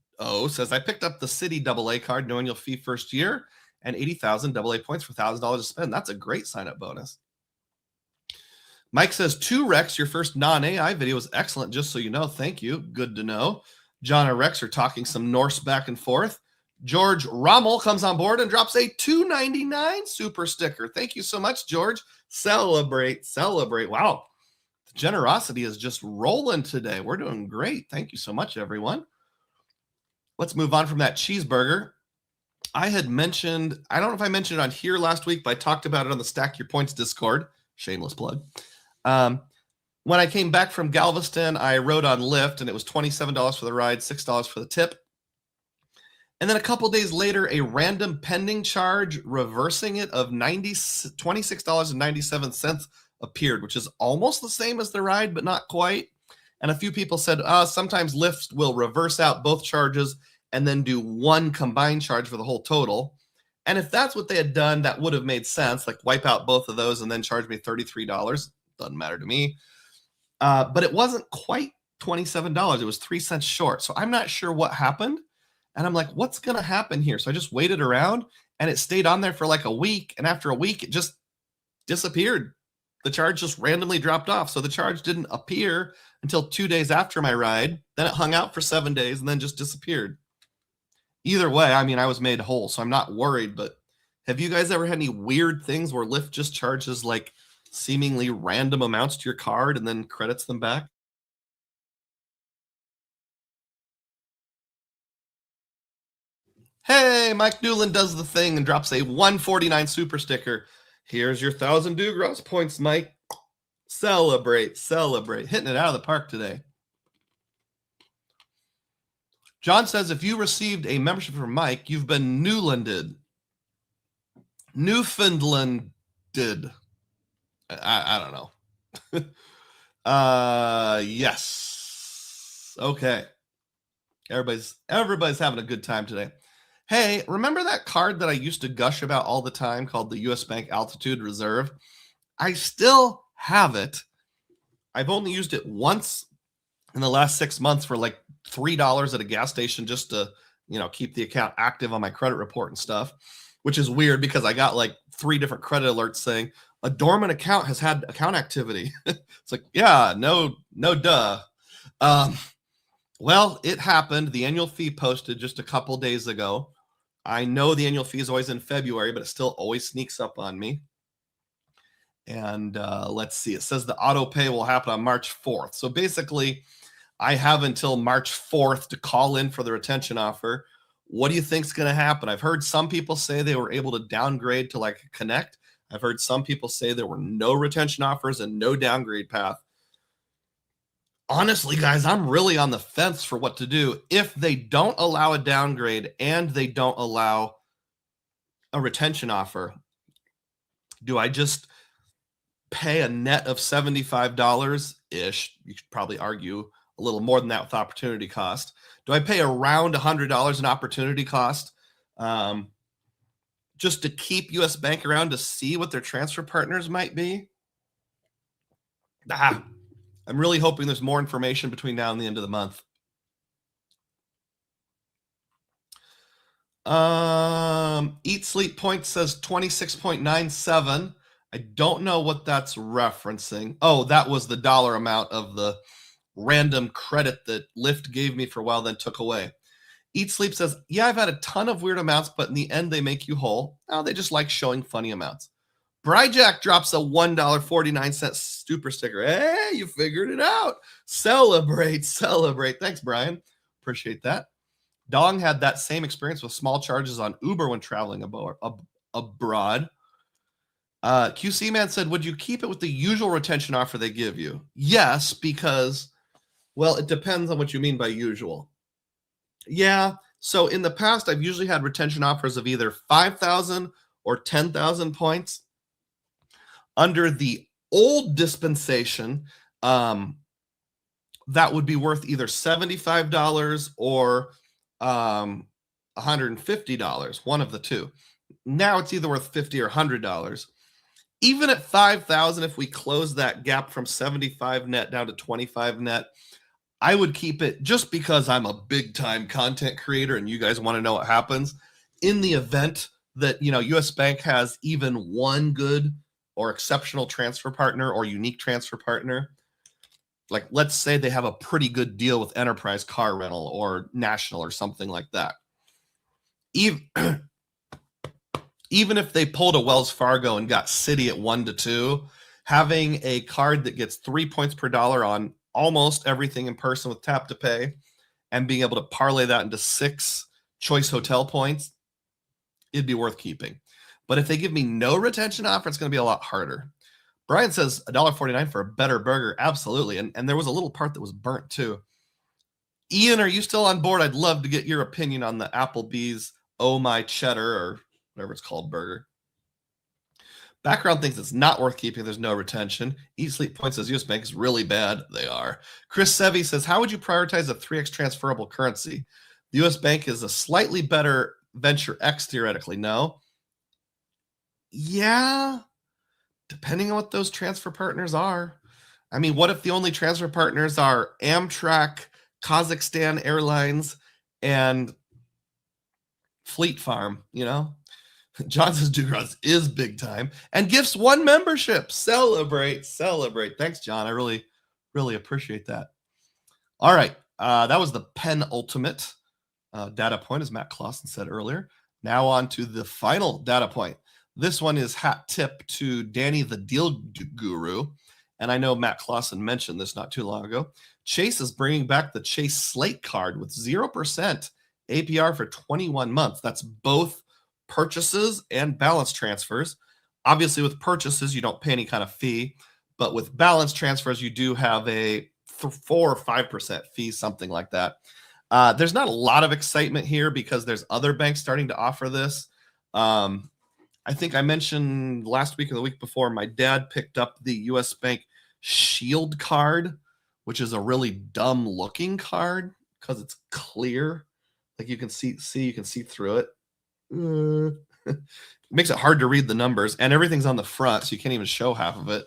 says, I picked up the City AA card, no annual fee first year, and 80,000 AA points for $1,000 to spend. That's a great sign-up bonus. Mike says, 2 Rex, your first non-AI video was excellent, just so you know. Thank you. Good to know. John and Rex are talking some Norse back and forth. George Rommel comes on board and drops a $2.99 super sticker. Thank you so much, George. Celebrate, celebrate. Wow. The generosity is just rolling today. We're doing great. Thank you so much, everyone. Let's move on from that cheeseburger. I had mentioned, I don't know if I mentioned it on here last week, but I talked about it on the Stack Your Points Discord. Shameless plug. When I came back from Galveston, I rode on Lyft, and it was $27 for the ride, $6 for the tip. And then a couple days later, a random pending charge reversing it of $26.97 appeared, which is almost the same as the ride, but not quite. And a few people said, sometimes Lyft will reverse out both charges and then do one combined charge for the whole total. And if that's what they had done, that would have made sense, like wipe out both of those and then charge me $33. Doesn't matter to me. But it wasn't quite $27. It was 3 cents short. So I'm not sure what happened. And I'm like, what's going to happen here? So I just waited around, and it stayed on there for like a week. And after a week, it just disappeared. The charge just randomly dropped off. So the charge didn't appear until 2 days after my ride. Then it hung out for 7 days and then just disappeared. Either way, I mean, I was made whole, so I'm not worried. But have you guys ever had any weird things where Lyft just charges like seemingly random amounts to your card and then credits them back? Hey, Mike Newland does the thing and drops a $1.49 super sticker. Here's your 1,000 Dugroz points, Mike. Celebrate, celebrate. Hitting it out of the park today. John says, if you received a membership from Mike, you've been Newlanded. Newfoundlanded. I don't know. Yes. Okay. Everybody's having a good time today. Hey, remember that card that I used to gush about all the time called the US Bank Altitude Reserve? I still have it. I've only used it once in the last 6 months for like $3 at a gas station just to, keep the account active on my credit report and stuff, which is weird because I got like 3 different credit alerts saying a dormant account has had account activity. It's like, yeah, no, duh. Well, it happened. The annual fee posted just a couple days ago. I know the annual fee is always in February, but it still always sneaks up on me. And let's see. It says the auto pay will happen on March 4th. So basically, I have until March 4th to call in for the retention offer. What do you think is going to happen? I've heard some people say they were able to downgrade to like Connect. I've heard some people say there were no retention offers and no downgrade path. Honestly, guys, I'm really on the fence for what to do. If they don't allow a downgrade and they don't allow a retention offer, do I just pay a net of $75-ish? You could probably argue a little more than that with opportunity cost. Do I pay around $100 in opportunity cost just to keep US Bank around to see what their transfer partners might be? I'm really hoping there's more information between now and the end of the month. Eat Sleep Point says 26.97. I don't know what that's referencing. Oh, that was the dollar amount of the random credit that Lyft gave me for a while, then took away. Eat Sleep says, yeah, I've had a ton of weird amounts, but in the end, they make you whole. Oh, they just like showing funny amounts. Bryjack drops a $1.49 super sticker. Hey, you figured it out. Celebrate. Thanks, Brian. Appreciate that. Dong had that same experience with small charges on Uber when traveling abroad. QC Man said, would you keep it with the usual retention offer they give you? Yes, because, well, it depends on what you mean by usual. Yeah, so in the past, I've usually had retention offers of either 5,000 or 10,000 points. Under the old dispensation, that would be worth either $75 or $150, one of the two. Now it's either worth $50 or $100. Even at 5,000, if we close that gap from 75 net down to 25 net, I would keep it just because I'm a big time content creator and you guys want to know what happens. In the event that, US Bank has even one good or exceptional transfer partner or unique transfer partner, like let's say they have a pretty good deal with Enterprise Car Rental or National or something like that. Even if they pulled a Wells Fargo and got Citi at 1 to 2, having a card that gets 3 points per dollar on almost everything in person with tap to pay and being able to parlay that into 6 choice hotel points, it'd be worth keeping. But if they give me no retention offer, it's going to be a lot harder. Brian says $1.49 for a better burger. Absolutely. And there was a little part that was burnt too. Ian, are you still on board? I'd love to get your opinion on the Applebee's Oh My Cheddar or whatever it's called burger. Background thinks it's not worth keeping. There's no retention. Eat Sleep Point says US Bank is really bad. They are. Chris Sevi says, how would you prioritize a 3x transferable currency? The US Bank is a slightly better Venture X theoretically. No. Yeah, depending on what those transfer partners are. I mean, what if the only transfer partners are Amtrak, Kazakhstan Airlines, and Fleet Farm, John says Dugroz is big time and gifts 1 membership. Celebrate. Thanks, John. I really, really appreciate that. All right. That was the penultimate data point, as Matt Clausen said earlier. Now on to the final data point. This one is hat tip to Danny the Deal Guru. And I know Matt Clausen mentioned this not too long ago. Chase is bringing back the Chase Slate card with 0% APR for 21 months. That's both purchases and balance transfers. Obviously, with purchases, you don't pay any kind of fee. But with balance transfers, you do have a 4 or 5% fee, something like that. There's not a lot of excitement here because there's other banks starting to offer this. I think I mentioned last week or the week before, my dad picked up the US Bank Shield card, which is a really dumb looking card because it's clear. Like you can see through it. It makes it hard to read the numbers, and everything's on the front, so you can't even show half of it.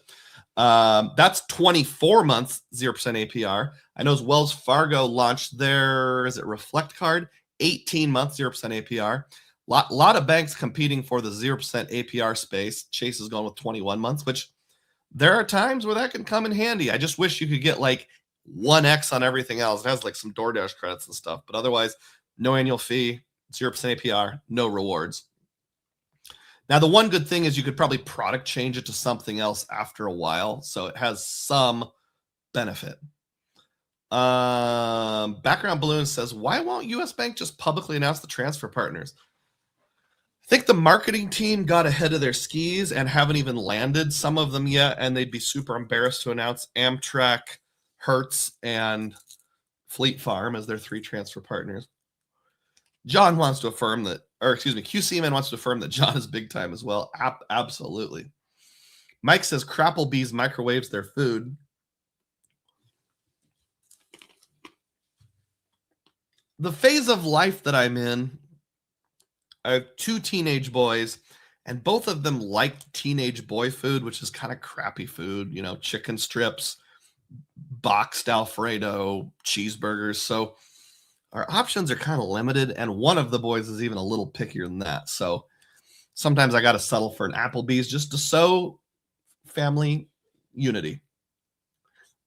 That's 24 months, 0% APR. I know Wells Fargo launched their, is it Reflect card? 18 months, 0% APR. Lot of banks competing for the 0% APR space. Chase is going with 21 months, which there are times where that can come in handy. I just wish you could get like 1x on everything else. It has like some DoorDash credits and stuff, but otherwise, no annual fee, 0% APR, no rewards. Now, the one good thing is you could probably product change it to something else after a while, so it has some benefit. Background Balloon says, why won't US Bank just publicly announce the transfer partners? I think the marketing team got ahead of their skis and haven't even landed some of them yet, and they'd be super embarrassed to announce Amtrak, Hertz, and Fleet Farm as their 3 transfer partners. John wants to affirm that, or excuse me, QC Man wants to affirm that John is big time as well. Absolutely. Mike says Crapplebee's microwaves their food. The phase of life that I'm in, I have 2 teenage boys, and both of them like teenage boy food, which is kind of crappy food, you know, chicken strips, boxed Alfredo, cheeseburgers. So our options are kind of limited, and one of the boys is even a little pickier than that. So sometimes I got to settle for an Applebee's just to sow family unity.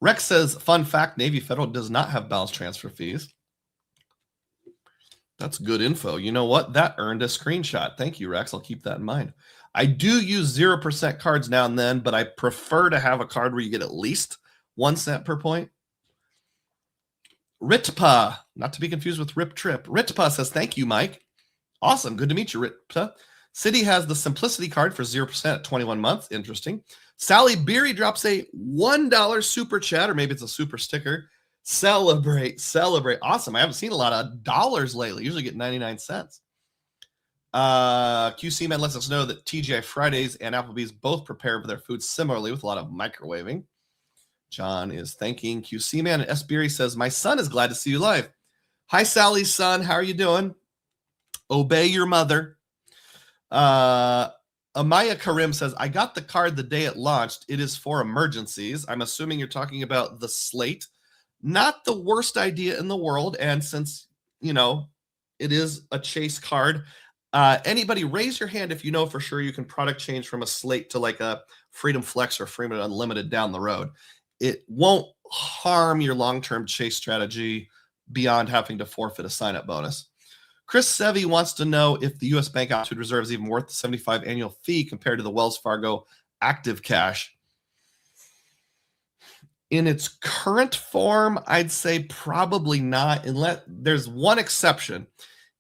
Rex says, fun fact, Navy Federal does not have balance transfer fees. That's good info. You know what? That earned a screenshot. Thank you, Rex. I'll keep that in mind. I do use 0% cards now and then, but I prefer to have a card where you get at least 1 cent per point. Ritpa, not to be confused with Rip Trip. Ritpa says, thank you, Mike. Awesome. Good to meet you, Ritpa. Citi has the Simplicity card for 0% at 21 months. Interesting. Sally Beery drops a $1 super chat, or maybe it's a super sticker. Celebrate. Awesome. I haven't seen a lot of dollars lately. Usually get 99 cents. QC Man lets us know that TGI Fridays and Applebee's both prepare for their food similarly with a lot of microwaving. John is thanking QC Man. And S. Beery says, my son is glad to see you live. Hi, Sally's son. How are you doing? Obey your mother. Amaya Karim says, I got the card the day it launched. It is for emergencies. I'm assuming you're talking about the slate. Not the worst idea in the world. And since, you know, it is a Chase card, anybody raise your hand if you know for sure you can product change from a slate to like a Freedom Flex or Freedom Unlimited down the road. It won't harm your long-term Chase strategy beyond having to forfeit a sign-up bonus. Chris Sevi wants to know if the U.S. Bank Altitude Reserve is even worth the $75 annual fee compared to the Wells Fargo Active Cash. In its current form, I'd say probably not, unless there's one exception.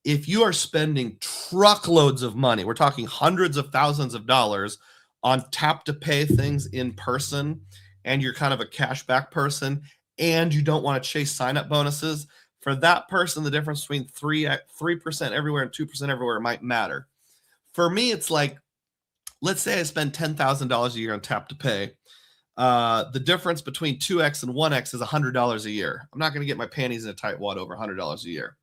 If you are spending truckloads of money, we're talking hundreds of thousands of dollars on tap to pay things in person, and you're kind of a cashback person, and you don't want to chase sign-up bonuses, for that person, the difference between 3% everywhere and 2% everywhere might matter. For me, it's like, let's say I spend $10,000 a year on tap to pay. The difference between 2x and 1x is $100 a year. I'm not going to get my panties in a tight wad over $100 a year.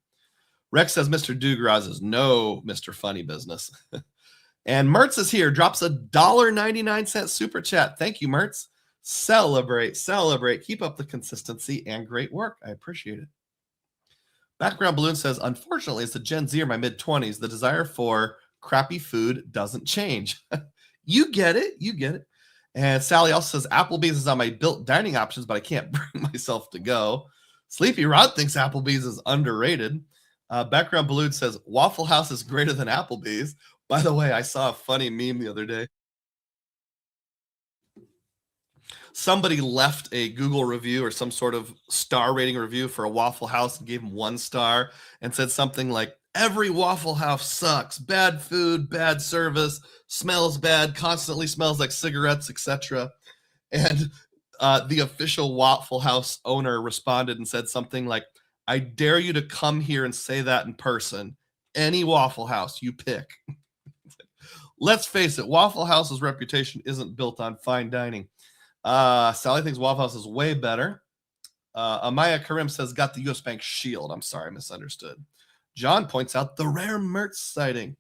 Rex says Mr. Dugroz is no Mr. Funny Business. And Mertz is here, drops a $1.99 super chat. Thank you, Mertz. Celebrate. Keep up the consistency and great work. I appreciate it. Background Balloon says, unfortunately, as a Gen Z or my mid-20s, the desire for crappy food doesn't change. You get it. And Sally also says, Applebee's is on my BILT dining options, but I can't bring myself to go. Sleepy Rod thinks Applebee's is underrated. Background Balloon says, Waffle House is greater than Applebee's. By the way, I saw a funny meme the other day. Somebody left a Google review or some sort of star rating review for a Waffle House and gave them 1 star and said something like, every Waffle House sucks. Bad food, bad service, smells bad, constantly smells like cigarettes, etc. And the official Waffle House owner responded and said something like, I dare you to come here and say that in person. Any Waffle House you pick. Let's face it, Waffle House's reputation isn't built on fine dining. Sally thinks Waffle House is way better. Amaya Karim says, got the US Bank shield. I'm sorry, I misunderstood. John points out the rare Mertz sighting.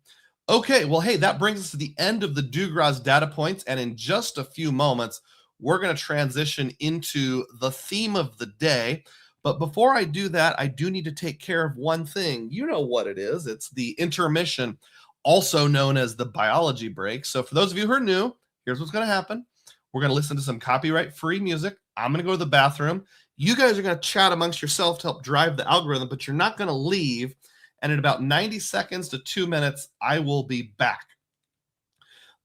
Okay, well, hey, that brings us to the end of the Dugroz data points. And in just a few moments, we're going to transition into the theme of the day. But before I do that, I do need to take care of one thing. You know what it is. It's the intermission, also known as the biology break. So for those of you who are new, here's what's going to happen. We're going to listen to some copyright-free music. I'm going to go to the bathroom. You guys are going to chat amongst yourself to help drive the algorithm, but you're not going to leave. And in about 90 seconds to 2 minutes, I will be back.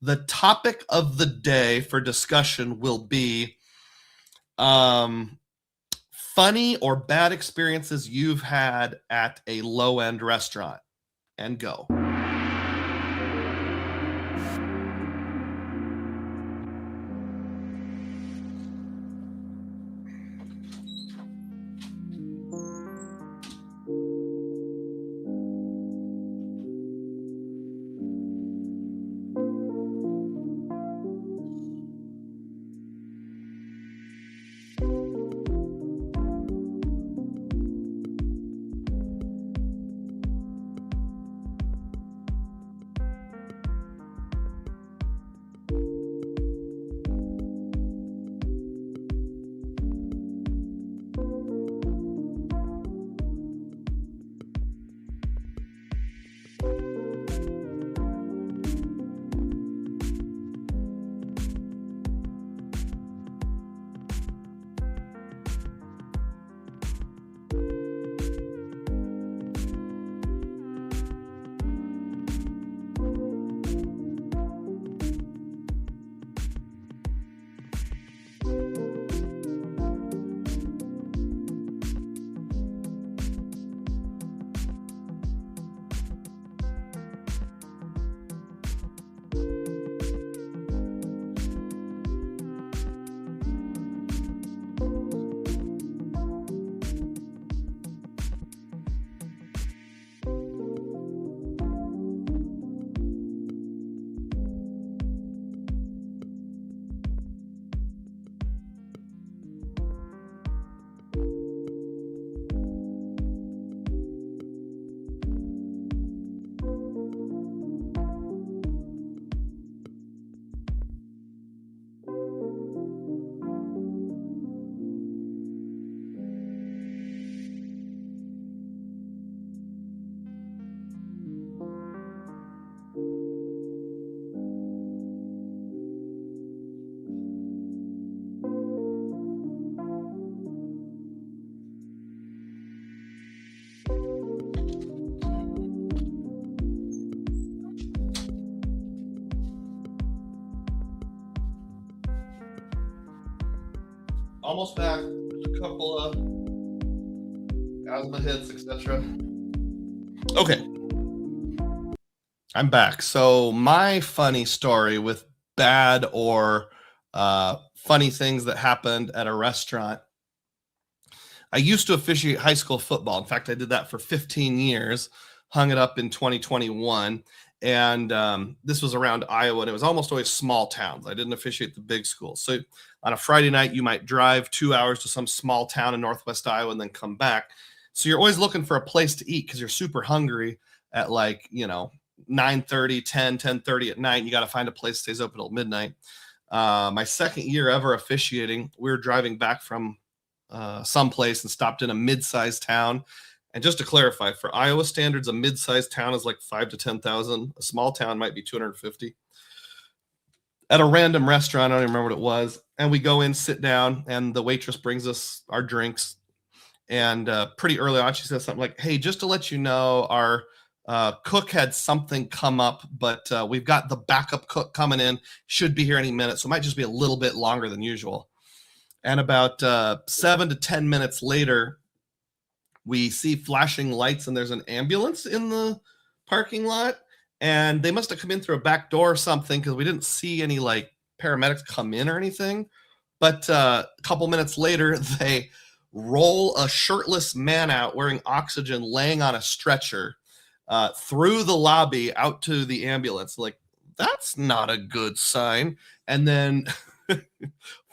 The topic of the day for discussion will be funny or bad experiences you've had at a low-end restaurant. And go. Almost back. A couple of asthma hits, etc. Okay. I'm back. So my funny story with bad or funny things that happened at a restaurant. I used to officiate high school football. In fact, I did that for 15 years, hung it up in 2021. And this was around Iowa, and it was almost always small towns. I didn't officiate the big schools. So on a Friday night, you might drive 2 hours to some small town in Northwest Iowa and then come back. So you're always looking for a place to eat because you're super hungry at 9:30, 10, 10:30 at night. You got to find a place that stays open till midnight. My second year ever officiating, we were driving back from someplace and stopped in a mid-sized town. And just to clarify, for Iowa standards, a mid-sized town is like 5 to 10,000. A small town might be 250. At a random restaurant, I don't even remember what it was. And we go in, sit down, and the waitress brings us our drinks. And pretty early on, she says something like, hey, just to let you know, our cook had something come up, but we've got the backup cook coming in. Should be here any minute, so it might just be a little bit longer than usual. And about 7 to 10 minutes later, we see flashing lights and there's an ambulance in the parking lot. And they must have come in through a back door or something because we didn't see any paramedics come in or anything. But a couple minutes later, they roll a shirtless man out wearing oxygen, laying on a stretcher through the lobby out to the ambulance. That's not a good sign. And then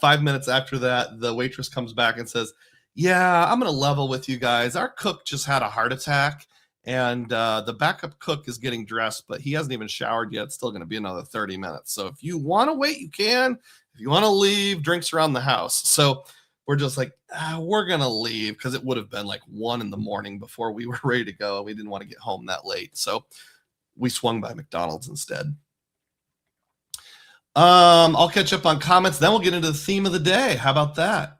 5 minutes after that, the waitress comes back and says, Yeah, I'm going to level with you guys. Our cook just had a heart attack, and the backup cook is getting dressed, but he hasn't even showered yet. It's still going to be another 30 minutes. So if you want to wait, you can. If you want to leave, drinks around the house. So we're just like, we're going to leave because it would have been like 1 a.m. before we were ready to go. We didn't want to get home that late. So we swung by McDonald's instead. I'll catch up on comments. Then we'll get into the theme of the day. How about that?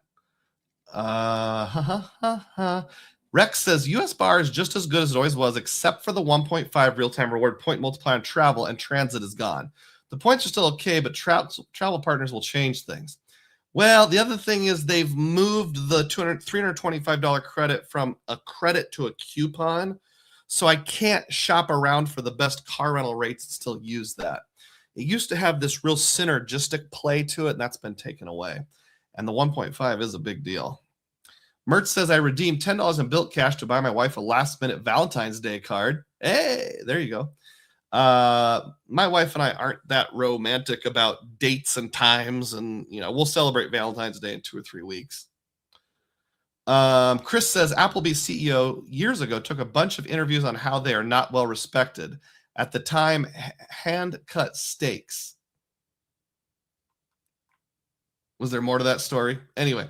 Rex says US bar is just as good as it always was, except for the 1.5 real-time reward point multiplier on travel, and transit is gone. The points are still okay, but travel partners will change things. Well, the other thing is they've moved the $325 credit from a credit to a coupon, so I can't shop around for the best car rental rates and still use that. It used to have this real synergistic play to it, and that's been taken away. And the 1.5 is a big deal. Mert says, I redeemed $10 in BILT cash to buy my wife a last-minute Valentine's Day card. Hey, there you go. My wife and I aren't that romantic about dates and times, and we'll celebrate Valentine's Day in 2 or 3 weeks. Chris says, Applebee's CEO years ago took a bunch of interviews on how they are not well respected. At the time, hand-cut steaks. Was there more to that story? Anyway,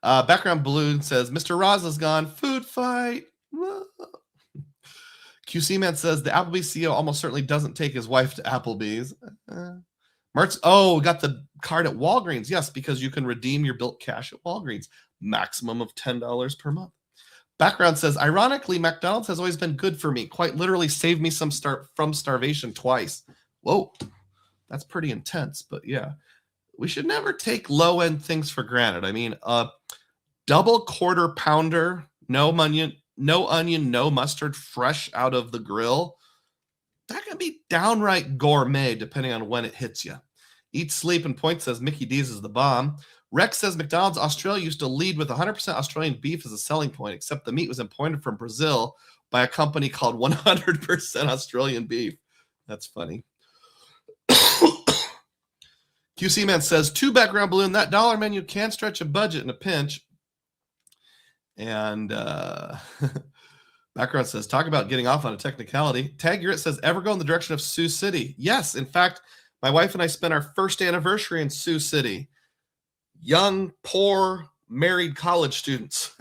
Background Balloon says, Mr. Raza's gone. Food fight. QC Man says, the Applebee's CEO almost certainly doesn't take his wife to Applebee's. Mertz, got the card at Walgreens. Yes, because you can redeem your BILT cash at Walgreens. Maximum of $10 per month. Background says, ironically, McDonald's has always been good for me. Quite literally saved me from starvation twice. Whoa, that's pretty intense, but yeah. We should never take low-end things for granted. I mean, a double quarter pounder, no onion, no mustard, fresh out of the grill. That can be downright gourmet depending on when it hits you. Eat, Sleep, and Point says Mickey D's is the bomb. Rex says McDonald's Australia used to lead with 100% Australian beef as a selling point, except the meat was imported from Brazil by a company called 100% Australian beef. That's funny. QC Man says, 2 Background Balloon, that dollar menu can stretch a budget in a pinch. And Background says, talk about getting off on a technicality. Tag Grit says, ever go in the direction of Sioux City? Yes. In fact, my wife and I spent our first anniversary in Sioux City. Young, poor, married college students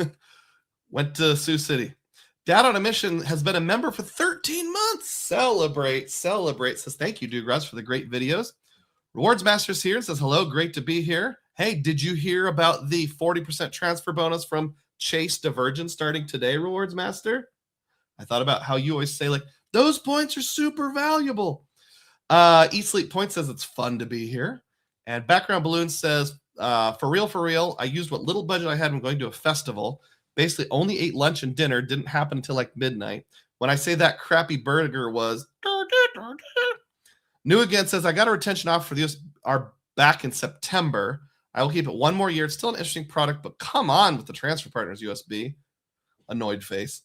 went to Sioux City. Dad on a Mission has been a member for 13 months. Celebrate. Says, thank you, Dugroz, for the great videos. Rewards Master's here and says, hello, great to be here. Hey, did you hear about the 40% transfer bonus from Chase Divergent starting today, Rewards Master? I thought about how you always say, like, those points are super valuable. Eat Sleep Point says it's fun to be here. And Background Balloon says, for real, I used what little budget I had when going to a festival. Basically only ate lunch and dinner. Didn't happen until like midnight. When I say that crappy burger was... New Again says, I got a retention offer for the US are back in September. I will keep it 1 more year. It's still an interesting product, but come on with the transfer partners, USB. Annoyed face.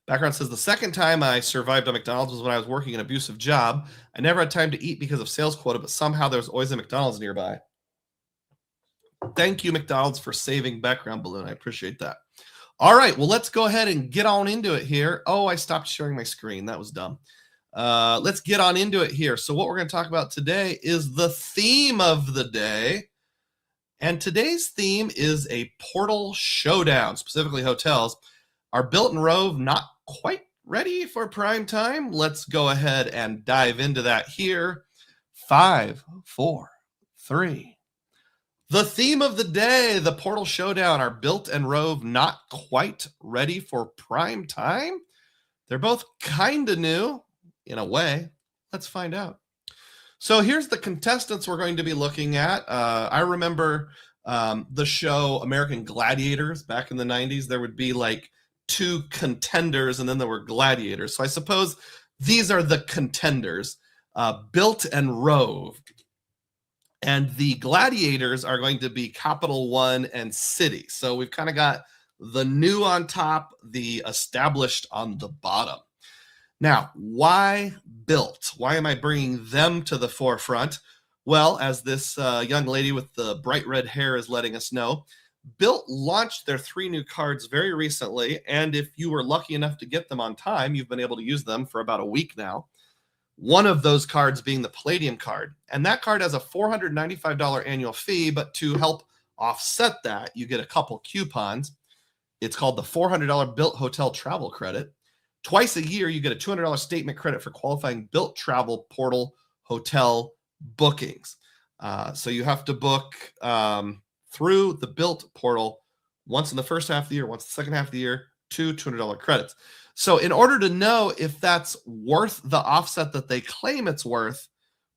Background says, the second time I survived on McDonald's was when I was working an abusive job. I never had time to eat because of sales quota, but somehow there was always a McDonald's nearby. Thank you, McDonald's, for saving Background Balloon. I appreciate that. All right, well, let's go ahead and get on into it here. Oh, I stopped sharing my screen. That was dumb. Let's get on into it here. So what we're going to talk about today is the theme of the day. And today's theme is a portal showdown, specifically hotels. Are BILT and ROVE not quite ready for prime time? Let's go ahead and dive into that here. 5, 4, 3. The theme of the day, the portal showdown. Are BILT and ROVE not quite ready for prime time? They're both kind of new. In a way, let's find out. So here's the contestants we're going to be looking at. I remember the show American Gladiators back in the 90s. There would be like 2 contenders and then there were gladiators. So I suppose these are the contenders, BILT and ROVE. And the gladiators are going to be Capital One and Citi. So we've kind of got the new on top, the established on the bottom. Now, why BILT? Why am I bringing them to the forefront? Well, as this young lady with the bright red hair is letting us know, BILT launched their 3 new cards very recently, and if you were lucky enough to get them on time, you've been able to use them for about a week now. One of those cards being the Palladium card. And that card has a $495 annual fee, but to help offset that, you get a couple coupons. It's called the $400 BILT Hotel Travel Credit. Twice a year, you get a $200 statement credit for qualifying BILT Travel Portal hotel bookings. So you have to book through the BILT portal once in the first half of the year, once the second half of the year, $200 credits. So in order to know if that's worth the offset that they claim it's worth,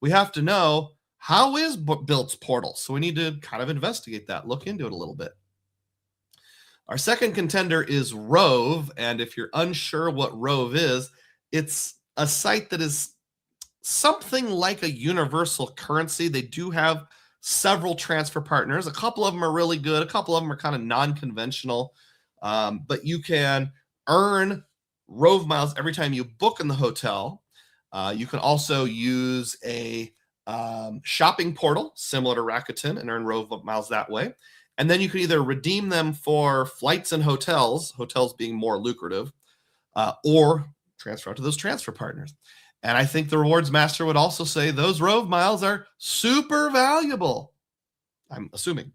we have to know, how is BILT's portal? So we need to kind of investigate that, look into it a little bit. Our second contender is ROVE. And if you're unsure what ROVE is, it's a site that is something like a universal currency. They do have several transfer partners. A couple of them are really good. A couple of them are kind of non-conventional. But you can earn ROVE miles every time you book in the hotel. You can also use a shopping portal similar to Rakuten and earn ROVE miles that way. And then you can either redeem them for flights and hotels being more lucrative, or transfer out to those transfer partners. And I think the rewards master would also say those ROVE miles are super valuable, I'm assuming.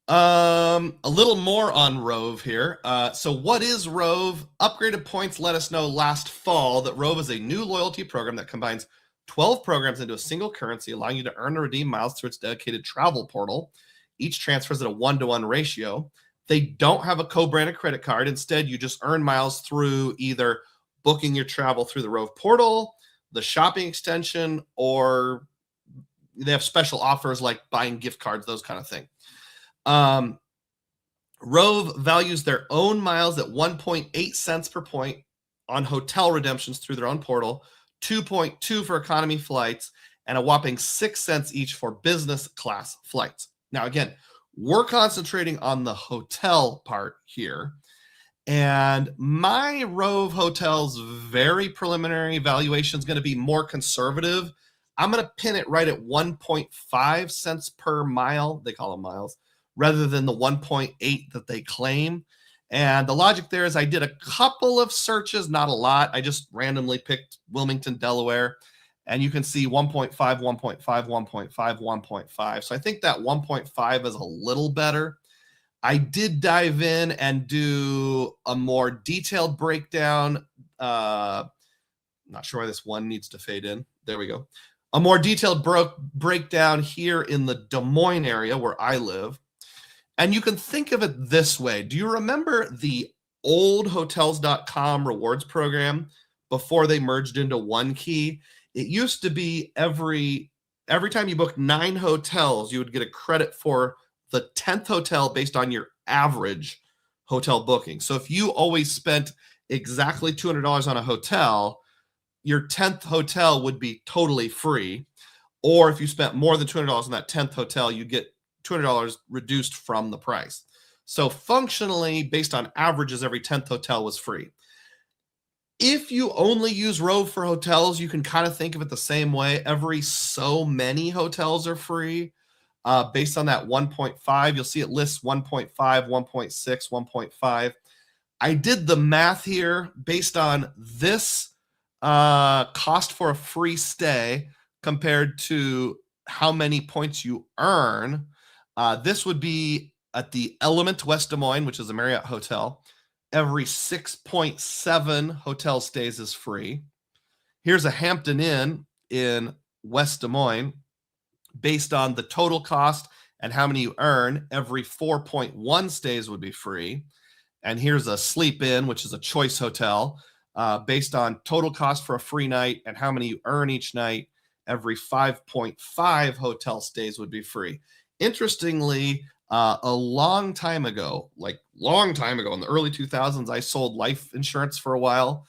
A little more on ROVE here. So what is ROVE? Upgraded Points let us know last fall that ROVE is a new loyalty program that combines 12 programs into a single currency, allowing you to earn or redeem miles through its dedicated travel portal. Each transfers at a 1-to-1 ratio. They don't have a co-branded credit card. Instead, you just earn miles through either booking your travel through the ROVE portal, the shopping extension, or they have special offers like buying gift cards, those kind of things. ROVE values their own miles at 1.8 cents per point on hotel redemptions through their own portal, 2.2 for economy flights, and a whopping 6 cents each for business class flights. Now, again, we're concentrating on the hotel part here. And my ROVE hotel's very preliminary valuation is going to be more conservative. I'm going to pin it right at 1.5 cents per mile. They call them miles, rather than the 1.8 that they claim. And the logic there is I did a couple of searches, not a lot. I just randomly picked Wilmington, Delaware. And you can see 1.5, 1.5, 1.5, 1.5. So I think that 1.5 is a little better. I did dive in and do a more detailed breakdown. Not sure why this one needs to fade in. There we go. A more detailed breakdown here in the Des Moines area where I live. And you can think of it this way. Do you remember the old Hotels.com rewards program before they merged into One Key? It used to be every time you booked 9 hotels, you would get a credit for the 10th hotel based on your average hotel booking. So if you always spent exactly $200 on a hotel, your 10th hotel would be totally free. Or if you spent more than $200 on that 10th hotel, you get $200 reduced from the price. So functionally, based on averages, every 10th hotel was free. If you only use ROVE for hotels, you can kind of think of it the same way. Every so many hotels are free. Based on that 1.5, you'll see it lists 1.5, 1.6, 1.5. I did the math here based on this cost for a free stay compared to how many points you earn. This would be at the Element West Des Moines, which is a Marriott hotel. Every 6.7 hotel stays is free. Here's a Hampton Inn in West Des Moines. Based on the total cost and how many you earn, every 4.1 stays would be free. And here's a Sleep Inn, which is a choice hotel. Based on total cost for a free night and how many you earn each night, every 5.5 hotel stays would be free. Interestingly, a long time ago in the early 2000s, I sold life insurance for a while,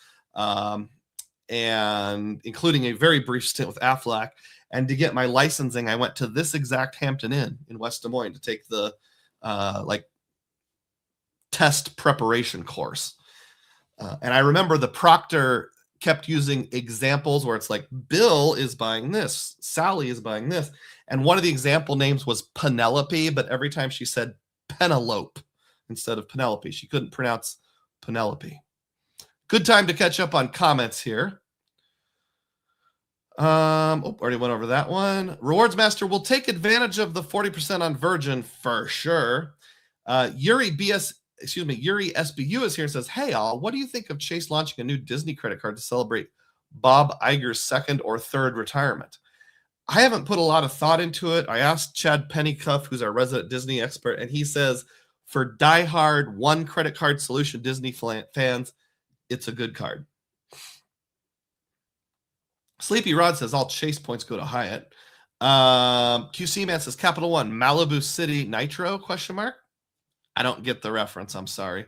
and including a very brief stint with Aflac. And to get my licensing, I went to this exact Hampton Inn in West Des Moines to take the test preparation course. And I remember the proctor kept using examples where it's like Bill is buying this, Sally is buying this. And one of the example names was Penelope, but every time she said Penelope instead of Penelope, she couldn't pronounce Penelope. Good time to catch up on comments here. Already went over that one. Rewards Master will take advantage of the 40% on Virgin for sure. Yuri SBU is here and says, hey all, what do you think of Chase launching a new Disney credit card to celebrate Bob Iger's second or third retirement? I haven't put a lot of thought into it. I asked Chad Pennycuff, who's our resident Disney expert, and he says for diehard one credit card solution Disney fans, it's a good card. Sleepy Rod says all Chase points go to Hyatt. QC Man says Capital One, Malibu City Nitro, question mark. I don't get the reference. I'm sorry.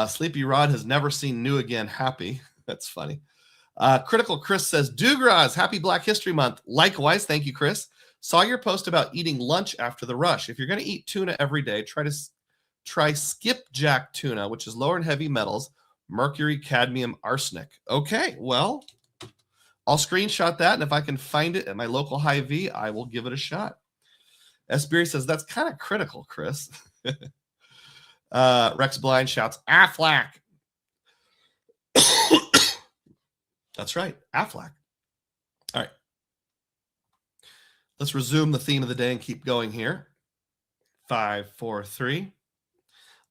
Sleepy Rod has never seen New Again Happy. That's funny. Critical Chris says, Dugroz, happy Black History Month. Likewise, thank you, Chris. Saw your post about eating lunch after the rush. If you're going to eat tuna every day, try skipjack tuna, which is lower in heavy metals, mercury, cadmium, arsenic. Okay, well, I'll screenshot that, and if I can find it at my local Hy-Vee, I will give it a shot. Esbery says, that's kind of critical, Chris. Rex Blind shouts, Aflac. That's right, Aflac. All right. Let's resume the theme of the day and keep going here. 5, 4, 3.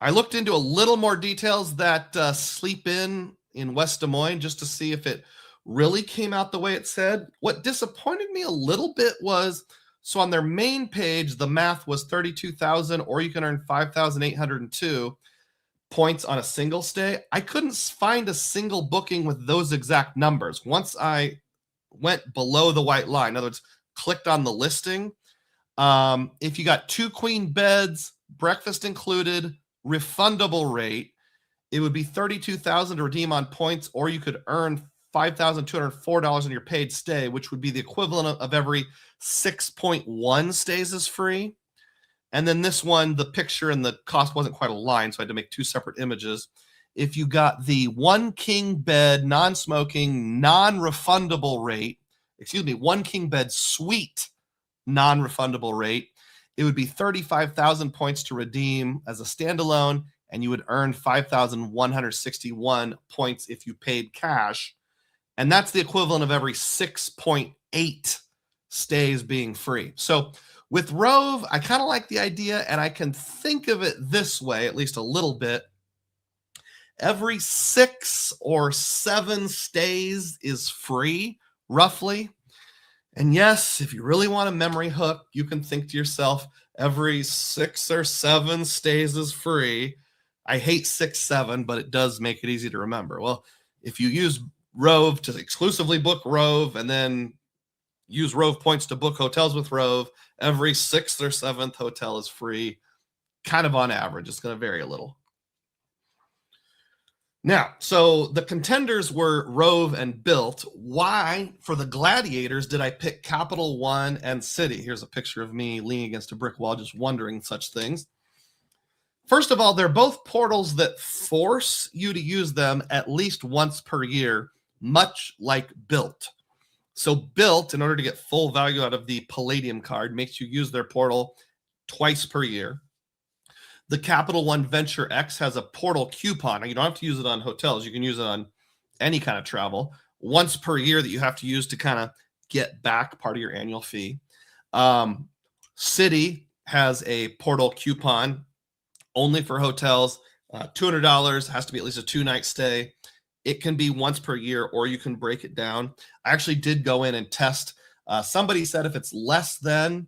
I looked into a little more details that Sleep in West Des Moines just to see if it really came out the way it said. What disappointed me a little bit was, so on their main page, the math was 32,000, or you can earn 5,802 points on a single stay. I couldn't find a single booking with those exact numbers. Once I went below the white line, in other words, clicked on the listing, if you got 2 queen beds, breakfast included, refundable rate, it would be 32,000 to redeem on points, or you could earn $5,204 in your paid stay, which would be the equivalent of every 6.1 stays is free. And then this one, the picture and the cost wasn't quite aligned, so I had to make 2 separate images. If you got the 1 king bed, non-smoking, non-refundable rate, 1 king bed suite, non-refundable rate, it would be 35,000 points to redeem as a standalone, and you would earn 5,161 points if you paid cash. And that's the equivalent of every 6.8 stays being free. So with ROVE, I kind of like the idea, and I can think of it this way, at least a little bit. Every 6 or 7 stays is free, roughly. And yes, if you really want a memory hook, you can think to yourself, every 6 or 7 stays is free. I hate 6, 7, but it does make it easy to remember. Well, if you use ROVE to exclusively book ROVE and then use ROVE points to book hotels with ROVE, every 6th or 7th hotel is free, kind of on average. It's going to vary a little. Now, so the contenders were ROVE and BILT. Why, for the gladiators, did I pick Capital One and Citi? Here's a picture of me leaning against a brick wall, just wondering such things. First of all, they're both portals that force you to use them at least once per year, much like BILT. So BILT, in order to get full value out of the Palladium card, makes you use their portal twice per year. The Capital One Venture X has a portal coupon. You don't have to use it on hotels. You can use it on any kind of travel. Once per year that you have to use to kind of get back part of your annual fee. Citi has a portal coupon only for hotels. $200, has to be at least a 2-night stay. It can be once per year, or you can break it down. I actually did go in and test. Somebody said if it's less than,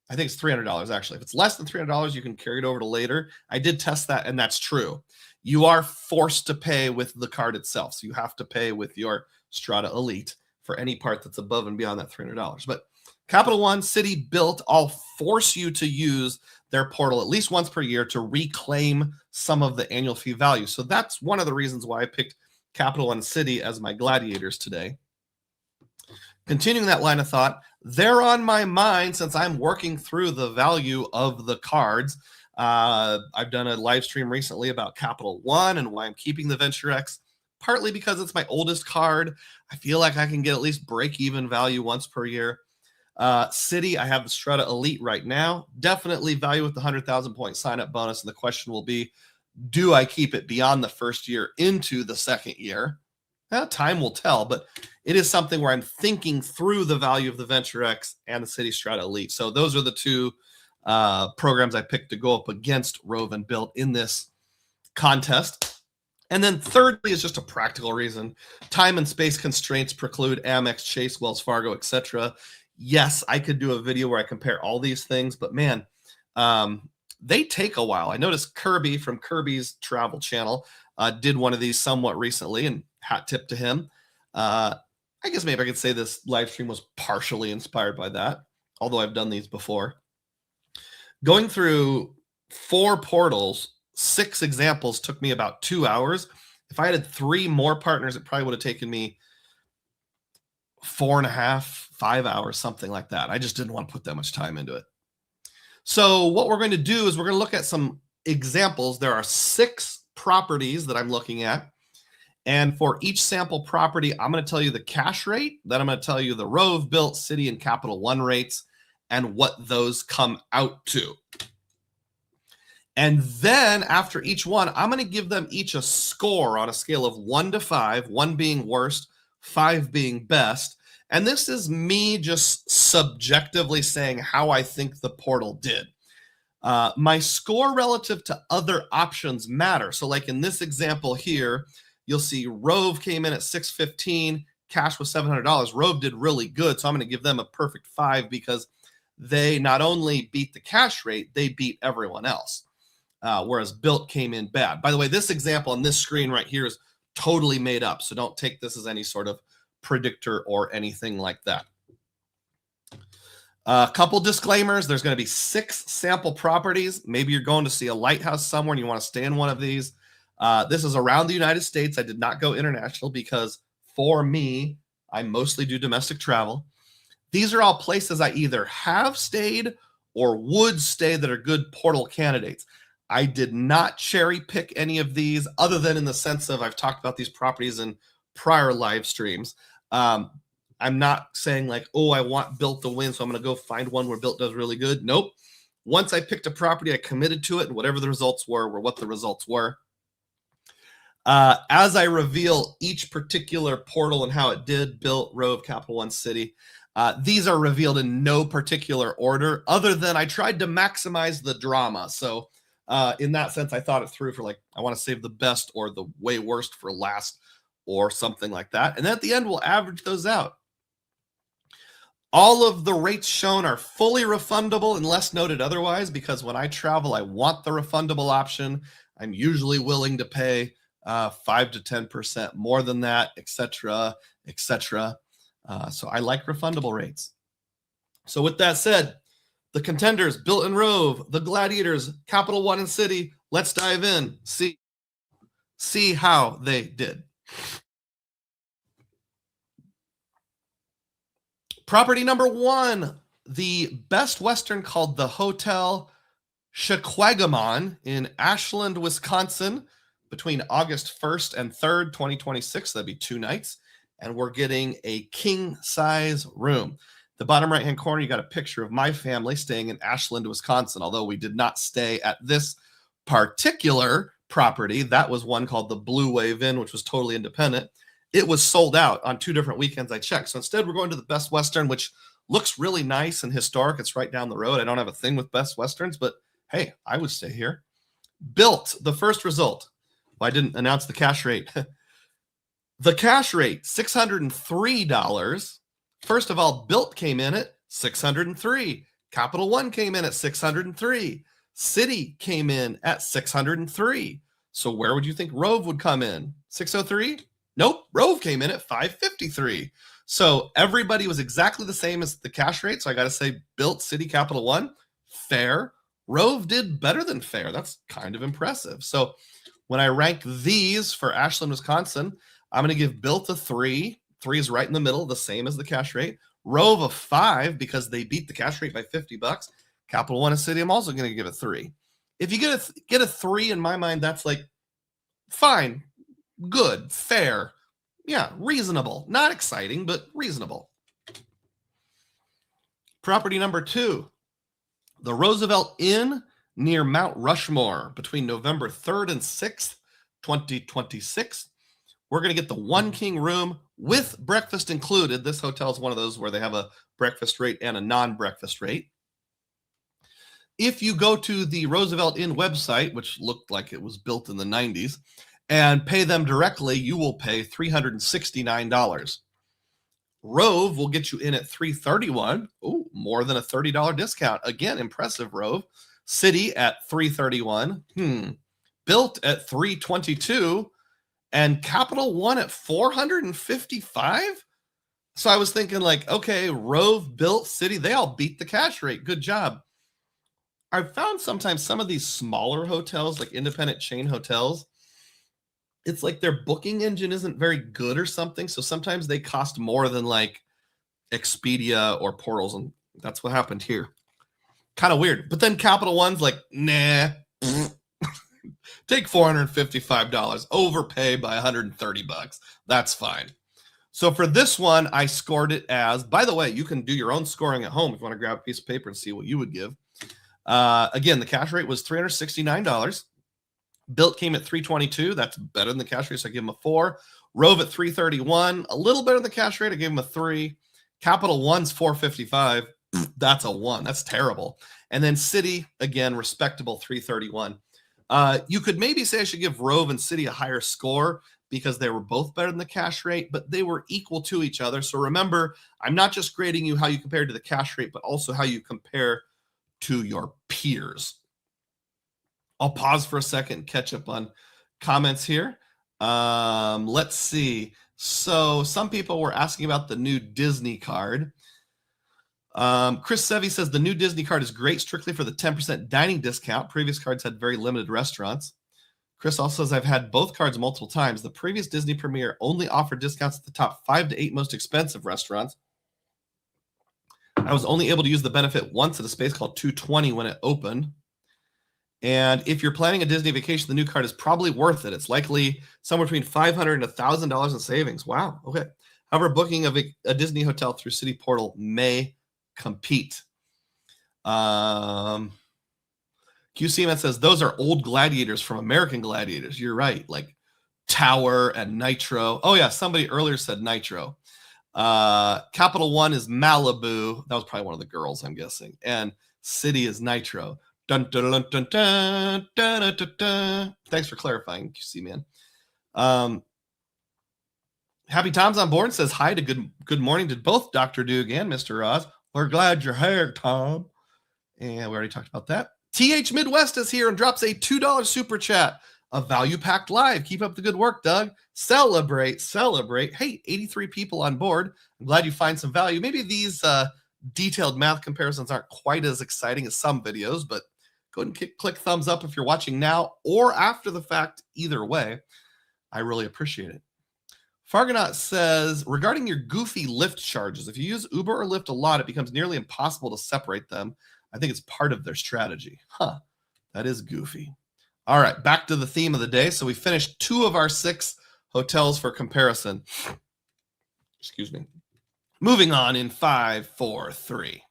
I think it's $300 actually. If it's less than $300, you can carry it over to later. I did test that, and that's true. You are forced to pay with the card itself. So you have to pay with your Strata Elite for any part that's above and beyond that $300. But Capital One, Citi, BILT all force you to use their portal at least once per year to reclaim some of the annual fee value. So that's one of the reasons why I picked Capital One and Citi as my gladiators today. Continuing that line of thought, they're on my mind since I'm working through the value of the cards. I've done a live stream recently about Capital One and why I'm keeping the Venture X. partly because it's my oldest card. I feel like I can get at least break-even value once per year. City, I have the Strata Elite right now. Definitely value with the 100,000 point sign-up bonus. And the question will be, do I keep it beyond the first year into the second year? Well, time will tell, but it is something where I'm thinking through the value of the Venture X and the City Strata Elite. So those are the two programs I picked to go up against ROVE and BILT in this contest. And then thirdly is just a practical reason. Time and space constraints preclude Amex, Chase, Wells Fargo, etc. Yes, I could do a video where I compare all these things, but man, they take a while. I noticed Kirby from Kirby's Travel Channel did one of these somewhat recently, and hat tip to him. I guess maybe I could say this live stream was partially inspired by that, although I've done these before. Going through 4 portals, 6 examples took me about 2 hours. If I had 3 more partners, it probably would have taken me 4.5, 5 hours, something like that. I just didn't want to put that much time into it. So what we're going to do is we're going to look at some examples. There are 6 properties that I'm looking at. And for each sample property, I'm going to tell you the cash rate. Then I'm going to tell you the ROVE, BILT, City, and Capital One rates and what those come out to. And then after each one, I'm going to give them each a score on a scale of 1 to 5, 1 being worst, 5 being best. And this is me just subjectively saying how I think the portal did. My score relative to other options matter. So like in this example here, you'll see ROVE came in at 615, cash was $700. ROVE did really good. So I'm going to give them a perfect 5 because they not only beat the cash rate, they beat everyone else. Whereas BILT came in bad. By the way, this example on this screen right here is totally made up. So don't take this as any sort of predictor or anything like that. A couple disclaimers. There's going to be 6 sample properties. Maybe you're going to see a lighthouse somewhere and you want to stay in one of these. This is around the United States. I did not go international because for me, I mostly do domestic travel. These are all places I either have stayed or would stay that are good portal candidates. I did not cherry pick any of these other than in the sense of I've talked about these properties in prior live streams. I'm not saying like, oh, I want BILT to win, so I'm going to go find one where BILT does really good. Nope. Once I picked a property, I committed to it, and whatever the results were what the results were. As I reveal each particular portal and how it did, BILT, ROVE, Capital One, City, these are revealed in no particular order other than I tried to maximize the drama. So in that sense, I thought it through for like, I want to save the best or the way worst for last or something like that. And then at the end, we'll average those out. All of the rates shown are fully refundable unless noted otherwise, because when I travel, I want the refundable option. I'm usually willing to pay 5 to 10% more than that, etc., etc. So I like refundable rates. So with that said, the contenders, BILT and ROVE, the gladiators, Capital One and City, let's dive in, see how they did. Property number 1, the Best Western called the Hotel Chequagamon in Ashland, Wisconsin, between August 1st and 3rd, 2026. That'd be 2 nights. And we're getting a king size room. The bottom right-hand corner, you got a picture of my family staying in Ashland, Wisconsin, although we did not stay at this particular property. That was one called the Blue Wave Inn, which was totally independent. It was sold out on 2 different weekends I checked. So instead, we're going to the Best Western, which looks really nice and historic. It's right down the road. I don't have a thing with Best Westerns, but hey, I would stay here. BILT, the first result. Well, I didn't announce the cash rate. The cash rate, $603. First of all, BILT came in at $603. Capital One came in at $603. City came in at $603. So where would you think ROVE would come in? $603? Nope, ROVE came in at $553. So everybody was exactly the same as the cash rate. So I got to say BILT, City, Capital One, fair. ROVE did better than fair. That's kind of impressive. So when I rank these for Ashland, Wisconsin, I'm going to give BILT a 3. 3 is right in the middle, the same as the cash rate. ROVE a 5 because they beat the cash rate by $50. Capital One and City, I'm also going to give a 3. If you get a 3, in my mind, that's like fine. good, fair. Yeah, reasonable. Not exciting, but reasonable. Property number 2, the Roosevelt Inn near Mount Rushmore between November 3rd and 6th, 2026. We're going to get the one king room with breakfast included. This hotel is one of those where they have a breakfast rate and a non-breakfast rate. If you go to the Roosevelt Inn website, which looked like it was built in the 90s, and pay them directly, you will pay $369. ROVE will get you in at $331. Oh, more than a $30 discount. Again, impressive, ROVE. City at $331. BILT at $322. And Capital One at $455. So I was thinking like, okay, ROVE, BILT, City, they all beat the cash rate. Good job. I've found sometimes some of these smaller hotels, like independent chain hotels, it's like their booking engine isn't very good or something. So sometimes they cost more than like Expedia or Portals. And that's what happened here. Kind of weird. But then Capital One's like, nah, take $455, overpay by $130. That's fine. So for this one, I scored it as, by the way, you can do your own scoring at home if you want to grab a piece of paper and see what you would give. Again, the cash rate was $369. BILT came at $322. That's better than the cash rate, so I give them a 4. ROVE at $331. A little better than the cash rate. I gave them a 3. Capital One's $455. That's a 1. That's terrible. And then City, again, respectable $331. You could maybe say I should give ROVE and City a higher score because they were both better than the cash rate, but they were equal to each other. So remember, I'm not just grading you how you compare to the cash rate, but also how you compare to your peers. I'll pause for a second and catch up on comments here. Let's see. So some people were asking about the new Disney card. Chris Sevi says the new Disney card is great strictly for the 10% dining discount. Previous cards had very limited restaurants. Chris also says I've had both cards multiple times. The previous Disney Premier only offered discounts at the top 5 to 8 most expensive restaurants. I was only able to use the benefit once at a space called 220 when it opened. And if you're planning a Disney vacation, the new card is probably worth it. It's likely somewhere between $500 and $1,000 in savings. Wow. Okay. However, booking of a Disney hotel through City Portal may compete. QCMN says those are old gladiators from American Gladiators. You're right. Like Tower and Nitro. Oh, yeah. Somebody earlier said Nitro. Capital One is Malibu. That was probably one of the girls, I'm guessing. And City is Nitro. Dun, dun, dun, dun, dun, dun, dun, dun, dun. Thanks for clarifying, QC man. Happy Tom's on board, says hi to good morning to both Dr. Duke and Mr. Ross. We're glad you're here, Tom. And we already talked about that. TH Midwest is here and drops a $2 super chat. A value packed live. Keep up the good work, Doug. Celebrate. Hey, 83 people on board. I'm glad you find some value. Maybe these detailed math comparisons aren't quite as exciting as some videos, but go ahead and click thumbs up if you're watching now or after the fact. Either way, I really appreciate it. Fargonaut says, regarding your goofy Lyft charges, if you use Uber or Lyft a lot, it becomes nearly impossible to separate them. I think it's part of their strategy. That is goofy. All right, back to the theme of the day. So we finished 2 of our 6 hotels for comparison. Excuse me. Moving on in 5, 4, 3.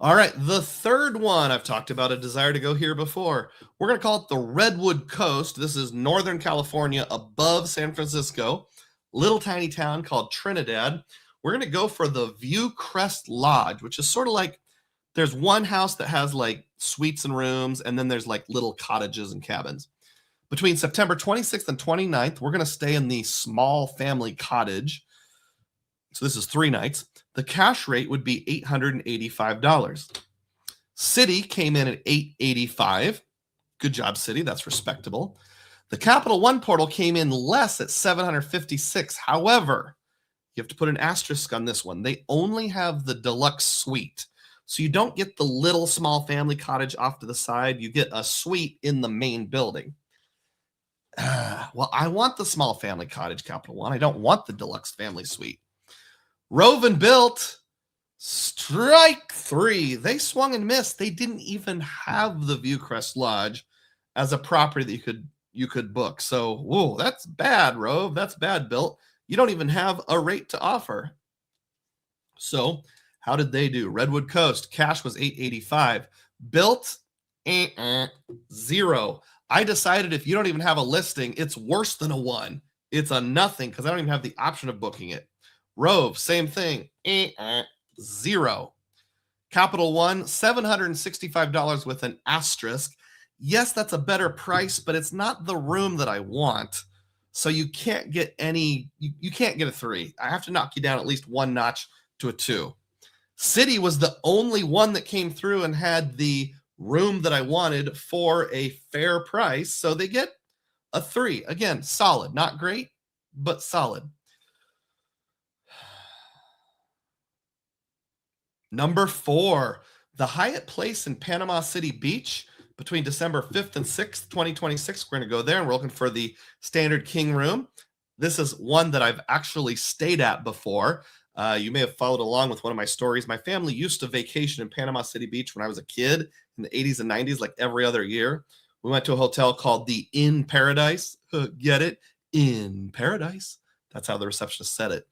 All right, the third one, I've talked about a desire to go here before. We're going to call it the Redwood Coast. This is Northern California above San Francisco, little tiny town called Trinidad. We're going to go for the View Crest Lodge, which is sort of like there's one house that has like suites and rooms, and then there's like little cottages and cabins. Between September 26th and 29th, we're going to stay in the small family cottage. So this is 3 nights. The cash rate would be $885. City came in at $885. Good job, City. That's respectable. The Capital One portal came in less at $756. However, you have to put an asterisk on this one. They only have the deluxe suite. So you don't get the little small family cottage off to the side. You get a suite in the main building. Well, I want the small family cottage, Capital One. I don't want the deluxe family suite. ROVE and BILT, strike 3. They swung and missed. They didn't even have the Viewcrest Lodge as a property that you could you could book. So, whoa, that's bad, Rove. That's bad, BILT. You don't even have a rate to offer. So, how did they do? Redwood Coast, cash was $885. BILT, 0. I decided if you don't even have a listing, it's worse than a 1. It's a nothing because I don't even have the option of booking it. ROVE, same thing, 0. Capital One, $765 with an asterisk. Yes, that's a better price, but it's not the room that I want. So you can't get you can't get a 3. I have to knock you down at least one notch to a 2. City was the only one that came through and had the room that I wanted for a fair price. So they get a 3. Again, solid, not great, but solid. Number 4, the Hyatt Place in Panama City Beach between December 5th and 6th, 2026. We're going to go there and we're looking for the standard king room. This is one that I've actually stayed at before. You may have followed along with one of my stories. My family used to vacation in Panama City Beach when I was a kid in the 80s and 90s, like every other year. We went to a hotel called the Inn Paradise. Get it? In Paradise. That's how the receptionist said it.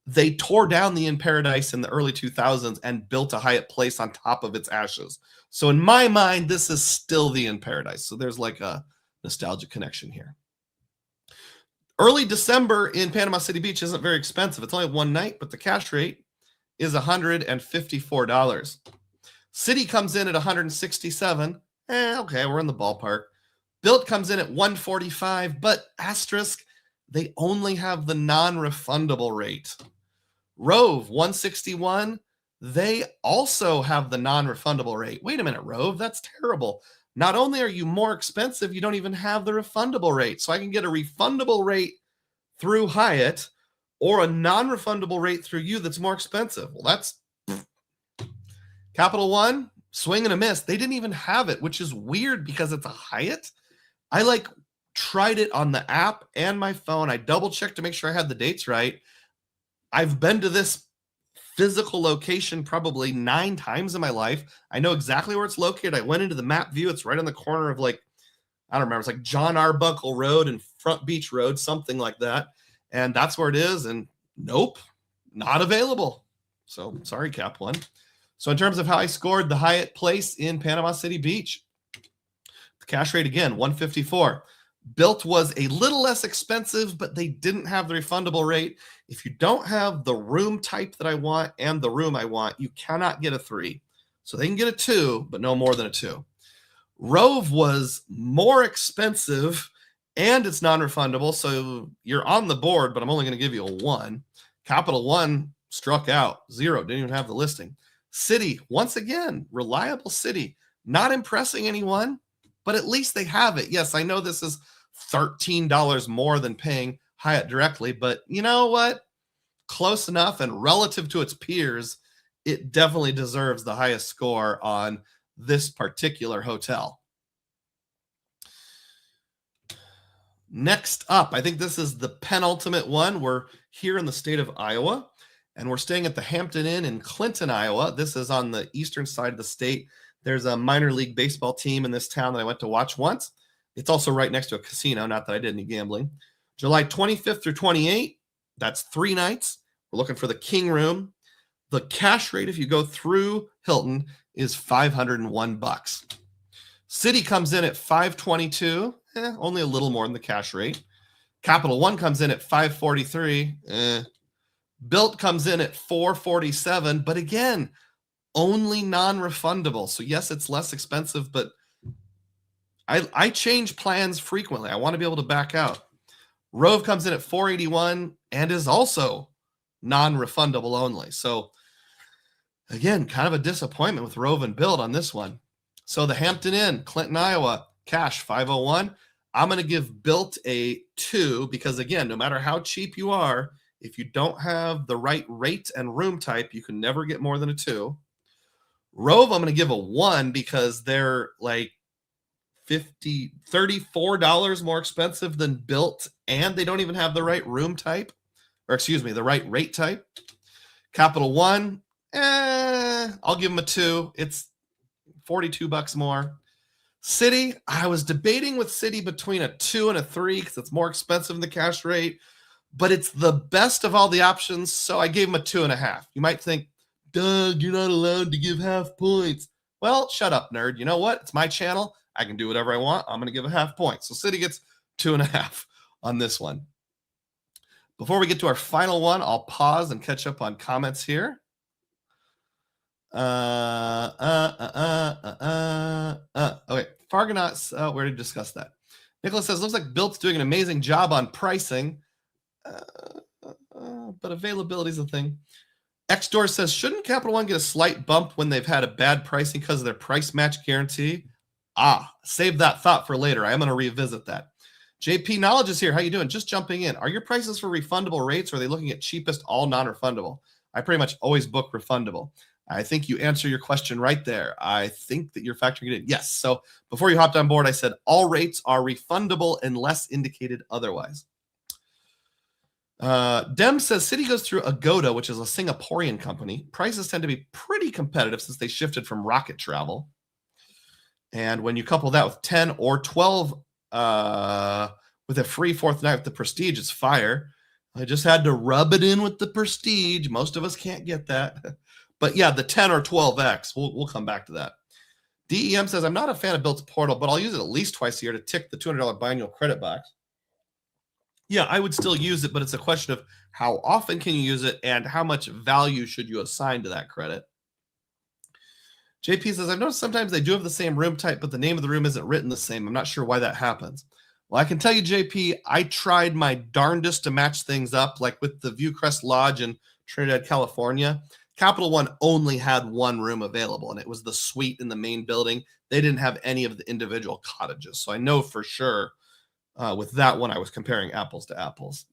They tore down the Inn Paradise in the early 2000s and built a Hyatt Place on top of its ashes. So in my mind, this is still the Inn Paradise. So there's like a nostalgic connection here. Early December in Panama City Beach isn't very expensive. It's only one night, but the cash rate is $154. City comes in at $167. Okay, we're in the ballpark. BILT comes in at $145, but asterisk, they only have the non-refundable rate. ROVE, $161. They also have the non-refundable rate. Wait a minute, ROVE, that's terrible. Not only are you more expensive, you don't even have the refundable rate. So I can get a refundable rate through Hyatt or a non-refundable rate through you that's more expensive. Well, that's Capital One, swing and a miss. They didn't even have it, which is weird because it's a Hyatt. I tried it on the app and my phone. I double checked to make sure I had the dates right. I've been to this physical location probably 9 times in my life. I know exactly where it's located. I went into the map view. It's right on the corner of I don't remember. It's like John Arbuckle Road and Front Beach Road, something like that. And that's where it is. And nope, not available. So sorry, Cap One. So in terms of how I scored the Hyatt Place in Panama City Beach, the cash rate again, 154. BILT was a little less expensive, but they didn't have the refundable rate. If you don't have the room type that I want and the room I want, you cannot get a 3. So they can get a 2, but no more than a 2. ROVE was more expensive and it's non-refundable. So you're on the board, but I'm only going to give you a 1. Capital One struck out, 0, didn't even have the listing. City, once again, reliable City, not impressing anyone, but at least they have it. Yes, I know this is $13 more than paying Hyatt directly, but you know what? Close enough, and relative to its peers, it definitely deserves the highest score on this particular hotel. Next up, I think this is the penultimate one. We're here in the state of Iowa, and we're staying at the Hampton Inn in Clinton, Iowa. This is on the eastern side of the state. There's a minor league baseball team in this town that I went to watch once. It's also right next to a casino, not that I did any gambling. July 25th through 28th, that's 3 nights. We're looking for the king room. The cash rate, if you go through Hilton, is $501. City comes in at $522, only a little more than the cash rate. Capital One comes in at $543. BILT comes in at $447, but again, only non-refundable. So yes, it's less expensive, but I change plans frequently. I want to be able to back out. ROVE comes in at $481 and is also non-refundable only. So again, kind of a disappointment with ROVE and BILT on this one. So the Hampton Inn, Clinton, Iowa, cash $501. I'm going to give BILT a 2 because again, no matter how cheap you are, if you don't have the right rate and room type, you can never get more than a 2. ROVE, I'm going to give a 1 because they're like $34 more expensive than BILT, and they don't even have the right room type, or excuse me, the right rate type. Capital One, I'll give them a 2. It's $42 more. City, I was debating with City between a 2 and a 3 because it's more expensive than the cash rate, but it's the best of all the options, so I gave him a 2.5. You might think, Doug, you're not allowed to give half points. Well, shut up, nerd. You know what? It's my channel. I can do whatever I want. I'm going to give a half point. So City gets 2.5 on this one. Before we get to our final one, I'll pause and catch up on comments here. Okay, Fargonauts, we already discussed that. Nicholas says, looks like BILT's doing an amazing job on pricing, but availability is a thing. Xdoor says, shouldn't Capital One get a slight bump when they've had a bad pricing because of their price match guarantee? Save that thought for later. I am going to revisit that. JP Knowledge is here. How you doing? Just jumping in. Are your prices for refundable rates, or are they looking at cheapest all non-refundable? I pretty much always book refundable. I think you answer your question right there. I think that you're factoring it in. Yes. So before you hopped on board, I said all rates are refundable unless indicated otherwise. Dem says City goes through Agoda, which is a Singaporean company. Prices tend to be pretty competitive since they shifted from rocket travel. And when you couple that with 10 or 12 with a free fourth night with the Prestige, it's fire. I just had to rub it in with the Prestige. Most of us can't get that. But yeah, the 10 or 12X, we'll come back to that. DEM says, I'm not a fan of BILT's portal, but I'll use it at least twice a year to tick the $200 biannual credit box. Yeah, I would still use it, but it's a question of how often can you use it and how much value should you assign to that credit. JP says, I've noticed sometimes they do have the same room type, but the name of the room isn't written the same. I'm not sure why that happens. Well, I can tell you, JP, I tried my darndest to match things up, like with the Viewcrest Lodge in Trinidad, California. Capital One only had one room available, and it was the suite in the main building. They didn't have any of the individual cottages. So I know for sure with that one, I was comparing apples to apples.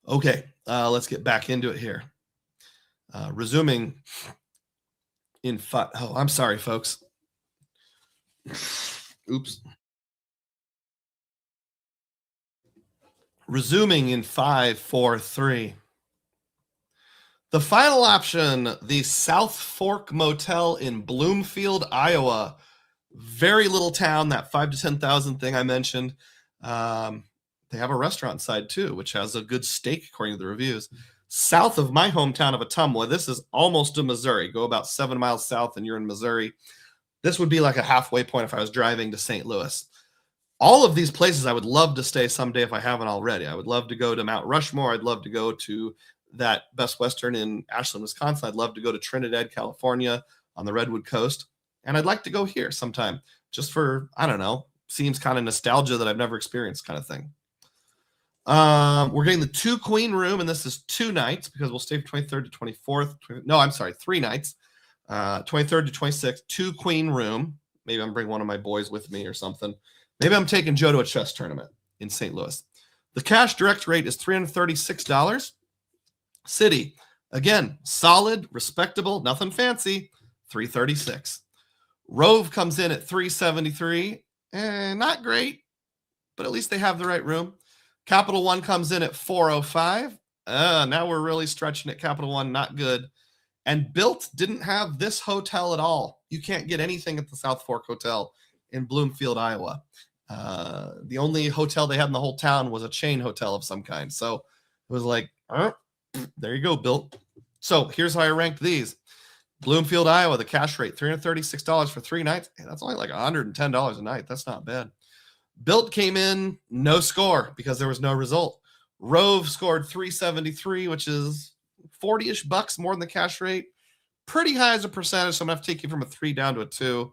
Okay, let's get back into it here. Resuming in I'm sorry, folks. Oops. Resuming in 5, 4, 3. The final option, the South Fork Motel in Bloomfield, Iowa. Very little town, that 5,000 to 10,000 thing I mentioned. They have a restaurant side too, which has a good steak according to the reviews. South of my hometown of Ottumwa. This is almost to Missouri. Go about 7 miles south and you're in Missouri. This would be like a halfway point if I was driving to St. Louis. All of these places I would love to stay someday if I haven't already. I would love to go to Mount Rushmore. I'd love to go to that Best Western in Ashland, Wisconsin. I'd love to go to Trinidad, California on the Redwood Coast. And I'd like to go here sometime just for, I don't know, seems kind of nostalgia that I've never experienced kind of thing. We're getting the 2 queen room, and this is 2 nights because we'll stay from 23rd to 24th. No, I'm sorry, 3 nights. 23rd to 26th, 2 queen room. Maybe I'm bringing one of my boys with me or something. Maybe I'm taking Joe to a chess tournament in St. Louis. The cash direct rate is $336. City, again, solid, respectable, nothing fancy, $336. ROVE comes in at $373. Not great, but at least they have the right room. Capital One comes in at $405. Now we're really stretching at Capital One, not good. And BILT didn't have this hotel at all. You can't get anything at the South Fork Hotel in Bloomfield, Iowa. The only hotel they had in the whole town was a chain hotel of some kind. So it was like, there you go, BILT. So here's how I ranked these. Bloomfield, Iowa, the cash rate, $336 for 3 nights. Hey, that's only like $110 a night. That's not bad. BILT came in, no score because there was no result. ROVE scored $373, which is 40-ish bucks more than the cash rate. Pretty high as a percentage, so I'm going to have to take you from a 3 down to a 2.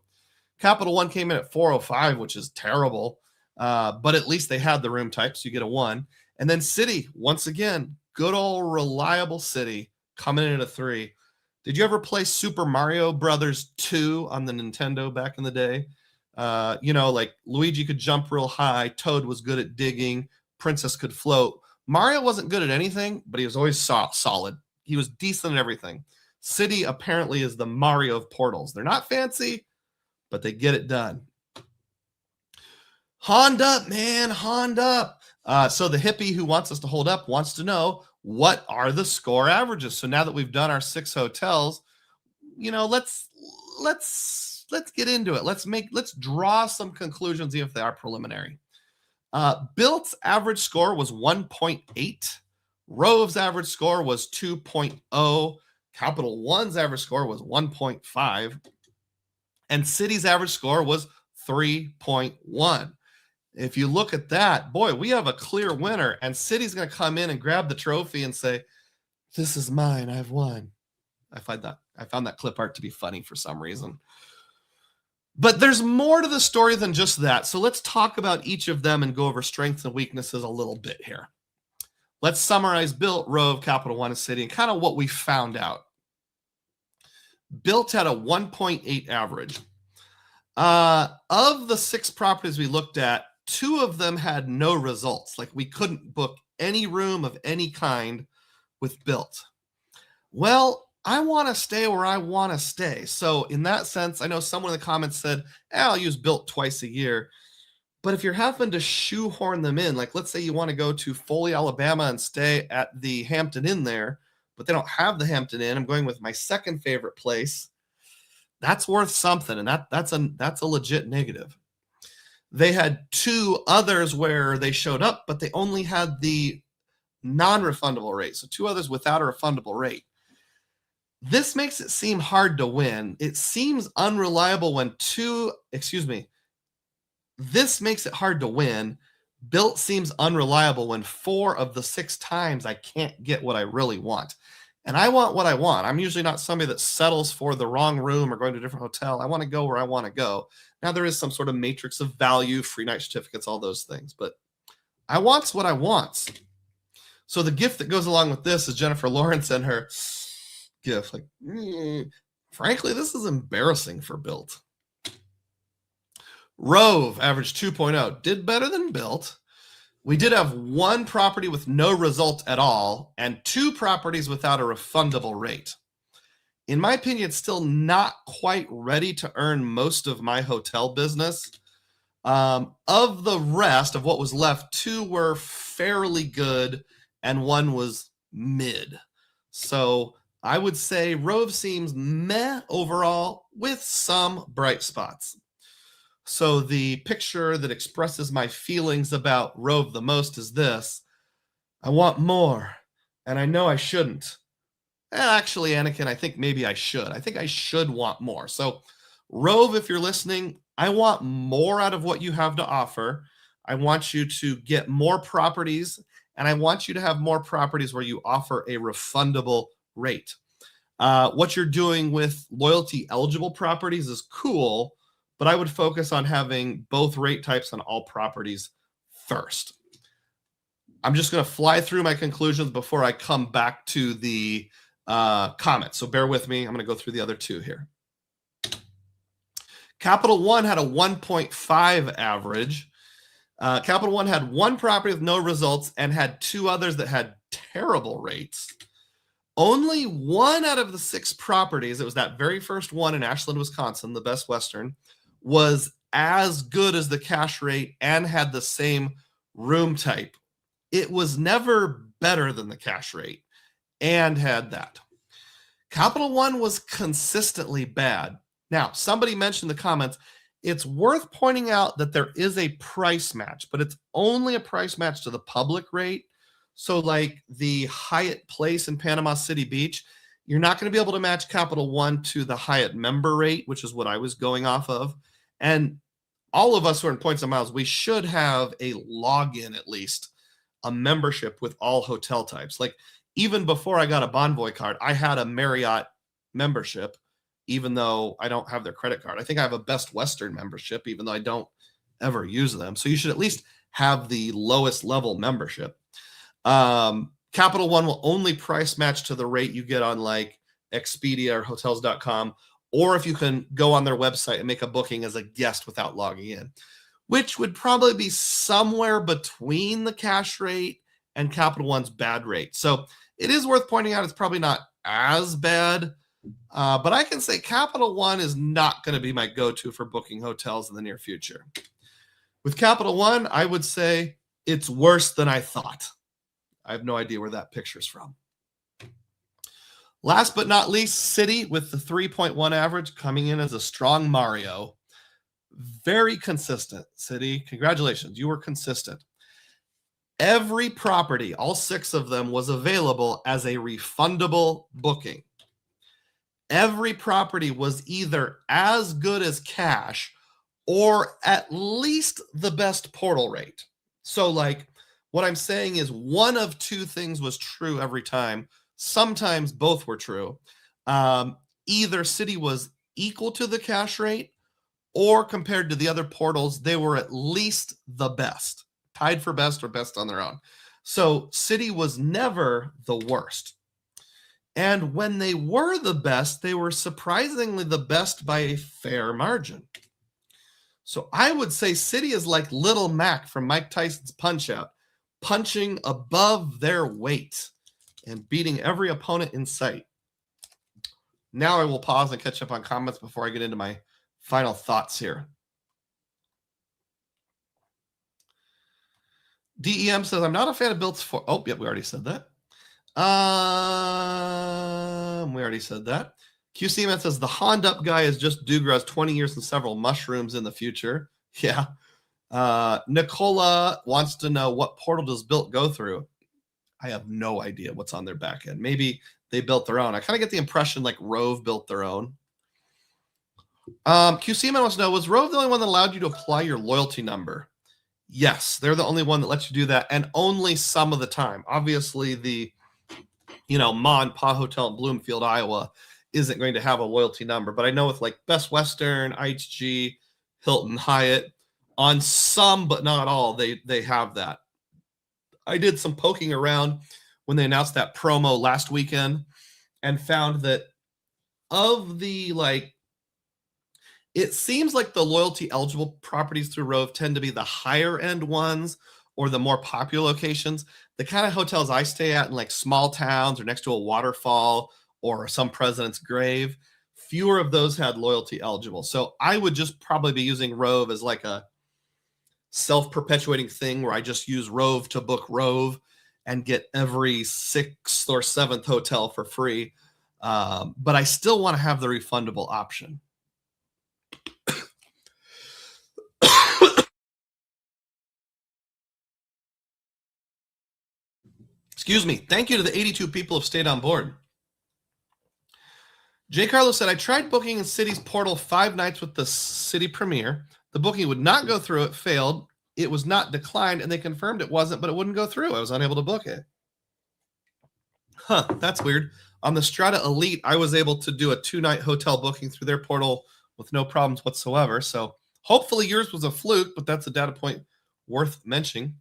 Capital One came in at $405, which is terrible, but at least they had the room type, so you get a 1. And then City, once again, good old reliable City, coming in at a 3. Did you ever play Super Mario Brothers 2 on the Nintendo back in the day? Like Luigi could jump real high, Toad was good at digging, Princess could float. Mario wasn't good at anything, but he was always solid. He was decent at everything. City apparently is the Mario of portals. They're not fancy, but they get it done. Honed up, man, honed up. So the hippie who wants us to hold up wants to know, what are the score averages? So now that we've done our 6 hotels, let's let's get into it. Let's draw some conclusions, even if they are preliminary. BILT's average score was 1.8. ROVE's average score was 2.0. Capital One's average score was 1.5. And Citi's average score was 3.1. If you look at that, boy, we have a clear winner. And Citi's going to come in and grab the trophy and say, "This is mine. I've won." I found that clip art to be funny for some reason. But there's more to the story than just that. So let's talk about each of them and go over strengths and weaknesses a little bit here. Let's summarize BILT, ROVE, Capital One, and Citi, and kind of what we found out. BILT had a 1.8 average. Of the 6 properties we looked at, 2 of them had no results. Like, we couldn't book any room of any kind with BILT. Well, I want to stay where I want to stay. So in that sense, I know someone in the comments said, I'll use BILT twice a year. But if you're having to shoehorn them in, like let's say you want to go to Foley, Alabama and stay at the Hampton Inn there, but they don't have the Hampton Inn. I'm going with my second favorite place. That's worth something. And that's a legit negative. They had 2 others where they showed up, but they only had the non-refundable rate. So 2 others without a refundable rate. This makes it seem hard to win. It seems unreliable when this makes it hard to win. BILT seems unreliable when 4 of the 6 times I can't get what I really want. And I want what I want. I'm usually not somebody that settles for the wrong room or going to a different hotel. I want to go where I want to go. Now, there is some sort of matrix of value, free night certificates, all those things. But I want what I want. So the gift that goes along with this is Jennifer Lawrence and her gift. Like, frankly, this is embarrassing for BILT. ROVE averaged 2.0, did better than BILT. We did have 1 property with no result at all and 2 properties without a refundable rate. In my opinion, it's still not quite ready to earn most of my hotel business. Of the rest of what was left, 2 were fairly good and 1 was mid. So I would say ROVE seems meh overall with some bright spots. So the picture that expresses my feelings about ROVE the most is this. I want more, and I know I shouldn't. Actually, Anakin, I think maybe I should. I think I should want more. So ROVE, if you're listening, I want more out of what you have to offer. I want you to get more properties, and I want you to have more properties where you offer a refundable rate. What you're doing with loyalty eligible properties is cool, but I would focus on having both rate types on all properties first. I'm just going to fly through my conclusions before I come back to the comments. So bear with me. I'm going to go through the other 2 here. Capital One had a 1.5 average. Capital One had 1 property with no results and had 2 others that had terrible rates. Only 1 out of the 6 properties, it was that very first one in Ashland, Wisconsin, the Best Western, was as good as the cash rate and had the same room type. It was never better than the cash rate and had that. Capital One was consistently bad. Now, somebody mentioned in the comments, it's worth pointing out that there is a price match, but it's only a price match to the public rate. So like the Hyatt Place in Panama City Beach, you're not going to be able to match Capital One to the Hyatt member rate, which is what I was going off of. And all of us who are in Points and Miles, we should have a login, at least a membership with all hotel types. Like even before I got a Bonvoy card, I had a Marriott membership, even though I don't have their credit card. I think I have a Best Western membership, even though I don't ever use them. So you should at least have the lowest level membership. Capital One will only price match to the rate you get on like Expedia or hotels.com, or if you can go on their website and make a booking as a guest without logging in, which would probably be somewhere between the cash rate and Capital One's bad rate. So it is worth pointing out it's probably not as bad, but I can say Capital One is not going to be my go-to for booking hotels in the near future. With Capital One, I would say it's worse than I thought. I have no idea where that picture's from. Last but not least, City with the 3.1 average coming in as a strong Mario. Very consistent, City. Congratulations, you were consistent. Every property, all 6 of them, was available as a refundable booking. Every property was either as good as cash or at least the best portal rate. So like what I'm saying is one of 2 things was true every time. Sometimes both were true. Either City was equal to the cash rate, or compared to the other portals, they were at least the best, tied for best or best on their own. So City was never the worst. And when they were the best, they were surprisingly the best by a fair margin. So I would say City is like Little Mac from Mike Tyson's Punch-Out, punching above their weight and beating every opponent in sight. Now I will pause and catch up on comments before I get into my final thoughts here. DEM says, I'm not a fan of BILTs for... Oh, yep, we already said that. We already said that. QCMan says, the Honda guy is just Dugroz, 20 years and several mushrooms in the future. Yeah. Nicola wants to know, what portal does BILT go through? I have no idea what's on their back end. Maybe they built their own. I kind of get the impression like ROVE built their own. QCMan wants to know, was ROVE the only one that allowed you to apply your loyalty number? Yes, they're the only one that lets you do that, and only some of the time. Obviously, the Ma and Pa Hotel in Bloomfield, Iowa, isn't going to have a loyalty number, but I know with like Best Western, IHG, Hilton, Hyatt, on some but not all, they have that. I did some poking around when they announced that promo last weekend and found that of the it seems like the loyalty eligible properties through ROVE tend to be the higher end ones or the more popular locations. The kind of hotels I stay at in like small towns or next to a waterfall or some president's grave, fewer of those had loyalty eligible. So I would just probably be using ROVE as like a self-perpetuating thing where I just use ROVE to book ROVE and get every 6th or 7th hotel for free. But I still want to have the refundable option. Excuse me. Thank you to the 82 people who have stayed on board. J. Carlos said, I tried booking in City's portal 5 nights with the City Premier. The booking would not go through. It failed. It was not declined, and they confirmed it wasn't, but it wouldn't go through. I was unable to book it. Huh, that's weird. On the Strata Elite, I was able to do a 2-night hotel booking through their portal with no problems whatsoever. So hopefully yours was a fluke, but that's a data point worth mentioning.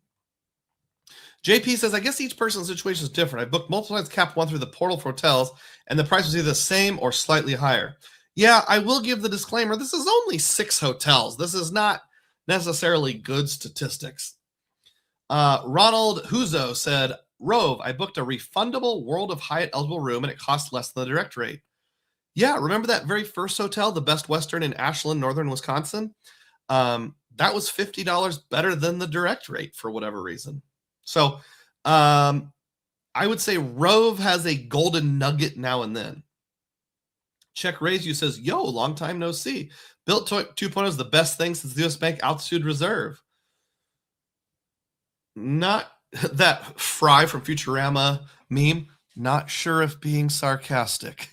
JP says, I guess each person's situation is different. I booked multiple nights cap 1 through the portal for hotels, and the price was either the same or slightly higher. Yeah, I will give the disclaimer. This is only 6 hotels. This is not necessarily good statistics. Ronald Huzo said, ROVE, I booked a refundable World of Hyatt eligible room, and it cost less than the direct rate. Yeah, remember that very first hotel, the Best Western in Ashland, northern Wisconsin? That was $50 better than the direct rate for whatever reason. So I would say ROVE has a golden nugget now and then. Check Raise You says, yo, long time no see. BILT 2.0 is the best thing since the US Bank Altitude Reserve. Not that Fry from Futurama meme. Not sure if being sarcastic.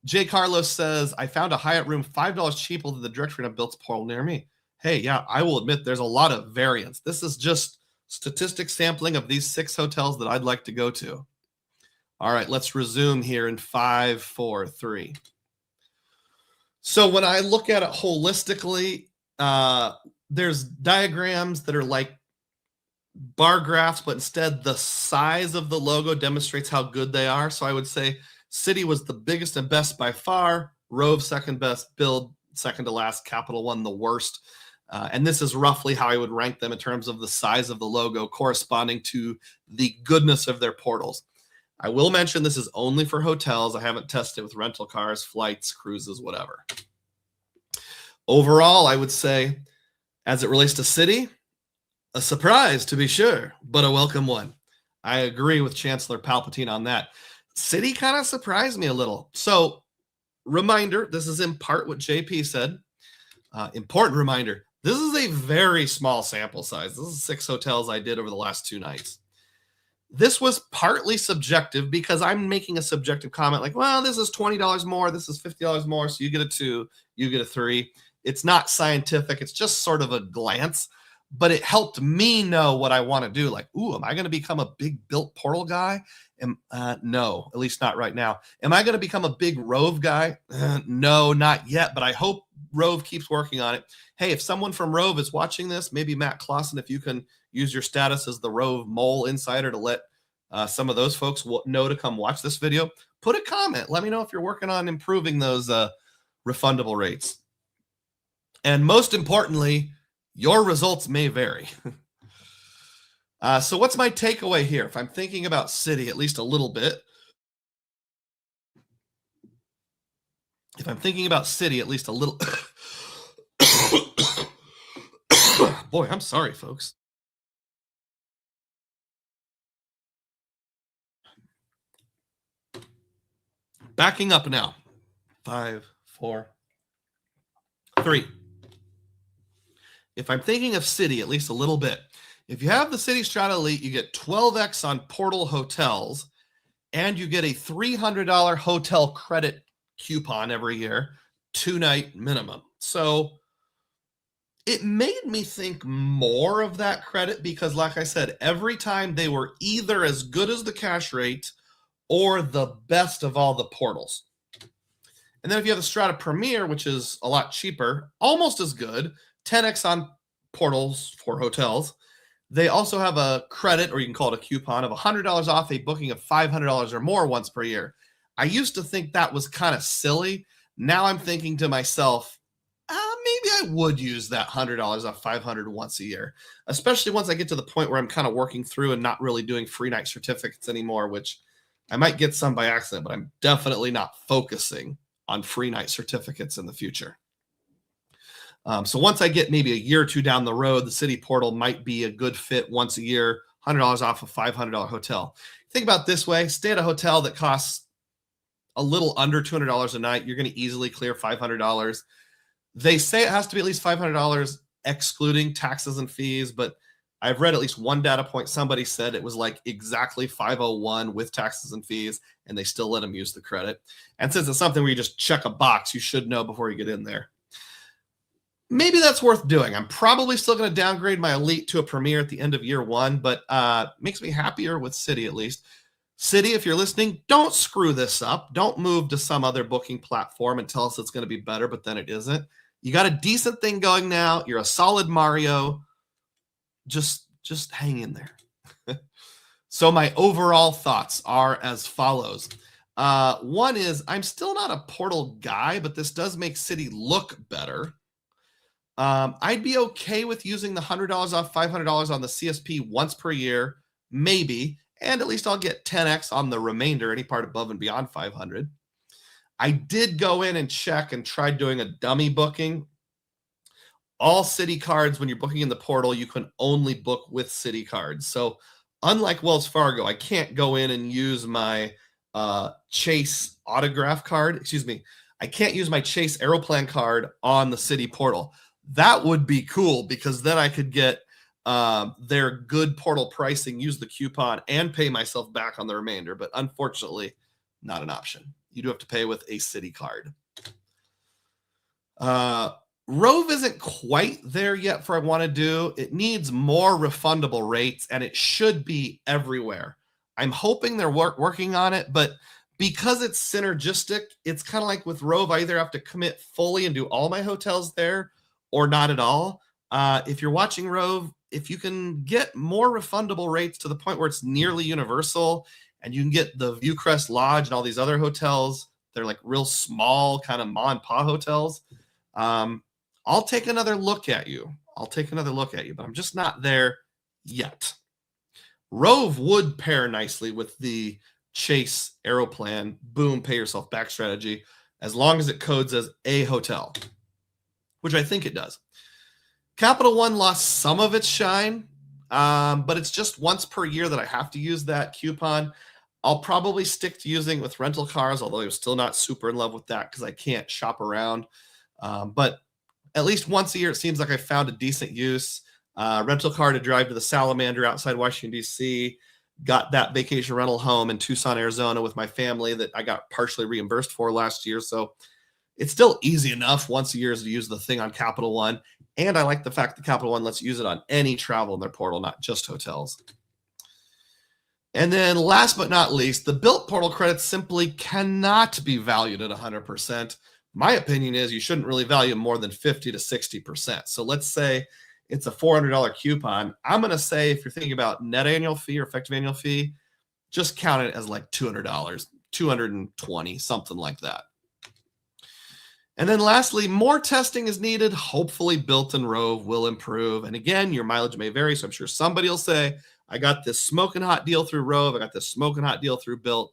J. Carlos says, I found a Hyatt room $5 cheaper than the direct rate of BILT's portal near me. Hey, yeah, I will admit there's a lot of variance. This is just statistic sampling of these 6 hotels that I'd like to go to. All right, let's resume here in 5, 4, 3. So when I look at it holistically, there's diagrams that are like bar graphs, but instead the size of the logo demonstrates how good they are. So I would say City was the biggest and best by far, ROVE second best, BILT second to last, Capital One the worst. And this is roughly how I would rank them in terms of the size of the logo corresponding to the goodness of their portals. I will mention this is only for hotels. I haven't tested it with rental cars, flights, cruises, whatever. Overall, I would say, as it relates to City, a surprise to be sure, but a welcome one. I agree with Chancellor Palpatine on that. City kind of surprised me a little. So reminder, this is in part what JP said. Important reminder, this is a very small sample size. This is 6 hotels I did over the last 2 nights. This was partly subjective because I'm making a subjective comment like, well, this is $20 more, this is $50 more, so you get a 2, you get a 3. It's not scientific. It's just sort of a glance, but it helped me know what I want to do. Like, ooh, am I going to become a big BILT portal guy? No, at least not right now. Am I going to become a big ROVE guy? No, not yet, but I hope ROVE keeps working on it. Hey, if someone from ROVE is watching this, maybe Matt Clausen, if you can use your status as the ROVE Mole Insider to let some of those folks know to come watch this video, put a comment. Let me know if you're working on improving those refundable rates. And most importantly, your results may vary. So what's my takeaway here? If I'm thinking about city at least a little bit, boy, I'm sorry, folks. Backing up now. 5, 4, 3. If I'm thinking of city at least a little bit, if you have the City Strata Elite, you get 12x on portal hotels, and you get a $300 hotel credit coupon every year, 2-night minimum. So it made me think more of that credit because, like I said, every time they were either as good as the cash rate or the best of all the portals. And then if you have the Strata Premier, which is a lot cheaper, almost as good, 10x on portals for hotels, they also have a credit, or you can call it a coupon, of $100 off a booking of $500 or more once per year. I used to think that was kind of silly. Now I'm thinking to myself, maybe I would use that $100 off $500 once a year, especially once I get to the point where I'm kind of working through and not really doing free night certificates anymore, which I might get some by accident, but I'm definitely not focusing on free night certificates in the future. So once I get maybe a year or 2 down the road, the city portal might be a good fit once a year, $100 off a $500 hotel. Think about it this way: stay at a hotel that costs a little under $200 a night. You're going to easily clear $500. They say it has to be at least $500 excluding taxes and fees, but I've read at least one data point. Somebody said it was like exactly 501 with taxes and fees, and they still let them use the credit. And since it's something where you just check a box, you should know before you get in there. Maybe that's worth doing. I'm probably still going to downgrade my Elite to a Premier at the end of year 1, but makes me happier with City at least. City, if you're listening, don't screw this up. Don't move to some other booking platform and tell us it's going to be better, but then it isn't. You got a decent thing going now. You're a solid Mario. Just hang in there. So my overall thoughts are as follows. One is I'm still not a portal guy, but this does make City look better. I'd be okay with using the $100 off $500 on the CSP once per year, maybe, and at least I'll get 10x on the remainder, any part above and beyond 500. I did go in and check and tried doing a dummy booking. All City cards, when you're booking in the portal, you can only book with City cards. So unlike Wells Fargo, I can't go in and use my Chase autograph card. I can't use my Chase Aeroplan card on the City portal. That would be cool because then I could get their good portal pricing, use the coupon, and pay myself back on the remainder. But unfortunately, not an option. You do have to pay with a City card. ROVE isn't quite there yet for what I want to do. It needs more refundable rates, and it should be everywhere. I'm hoping they're working on it, but because it's synergistic, it's kind of like with ROVE, I either have to commit fully and do all my hotels there or not at all. If you're watching ROVE, if you can get more refundable rates to the point where it's nearly universal and you can get the Viewcrest Lodge and all these other hotels, they're like real small kind of ma and pa hotels. I'll take another look at you. But I'm just not there yet. ROVE would pair nicely with the Chase Aeroplan, boom, pay yourself back strategy, as long as it codes as a hotel, which I think it does. Capital One lost some of its shine, but it's just once per year that I have to use that coupon. I'll probably stick to using it with rental cars, although I'm still not super in love with that because I can't shop around. But at least once a year, it seems like I found a decent use. Rental car to drive to the Salamander outside Washington, D.C. Got that vacation rental home in Tucson, Arizona with my family that I got partially reimbursed for last year. So it's still easy enough once a year to use the thing on Capital One. And I like the fact that Capital One lets you use it on any travel in their portal, not just hotels. And then last but not least, the BILT portal credits simply cannot be valued at 100%. My opinion is you shouldn't really value them more than 50 to 60%. So let's say it's a $400 coupon. I'm going to say if you're thinking about net annual fee or effective annual fee, just count it as like $200, 220, something like that. And then lastly, more testing is needed. Hopefully BILT and ROVE will improve. And again, your mileage may vary. So I'm sure somebody will say, I got this smoking hot deal through ROVE. I got this smoking hot deal through BILT.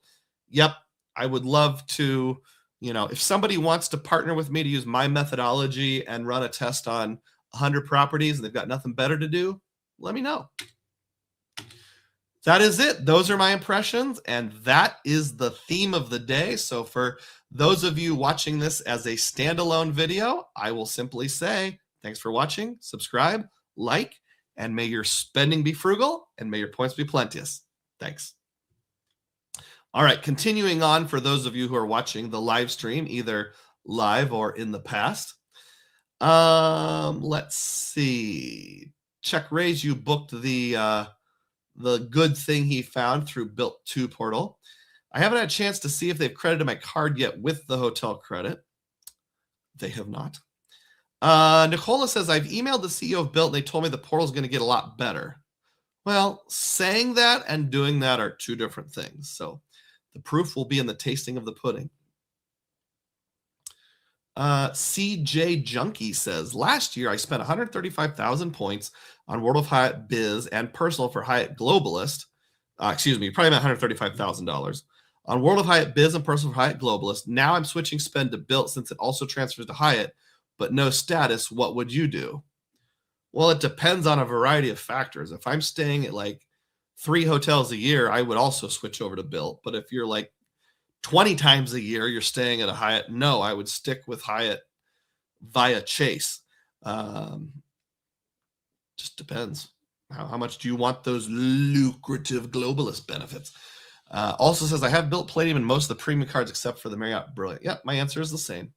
Yep. I would love to, if somebody wants to partner with me to use my methodology and run a test on 100 properties and they've got nothing better to do, let me know. That is it. Those are my impressions, and that is the theme of the day. So for those of you watching this as a standalone video, I will simply say thanks for watching, subscribe, like, and may your spending be frugal and may your points be plenteous. Thanks. All right, continuing on for those of you who are watching the live stream, either live or in the past. Let's see. Check Raise, you booked the good thing he found through BILT 2 portal. I haven't had a chance to see if they've credited my card yet with the hotel credit. They have not. Nicola says, I've emailed the CEO of BILT and they told me the portal is going to get a lot better. Well, saying that and doing that are two different things. So the proof will be in the tasting of the pudding. CJ Junkie says, last year I spent 135,000 points on World of Hyatt Biz and personal for Hyatt Globalist. Probably about $135,000 on World of Hyatt Biz and personal for Hyatt Globalist. Now I'm switching spend to BILT since it also transfers to Hyatt, but no status. What would you do? Well, it depends on a variety of factors. If I'm staying at like 3 hotels a year, I would also switch over to BILT. But if you're like 20 times a year you're staying at a Hyatt, no, I would stick with Hyatt via Chase. Just depends. How much do you want those lucrative globalist benefits? Also says, I have BILT Platinum in most of the premium cards except for the Marriott Brilliant. Yep, my answer is the same.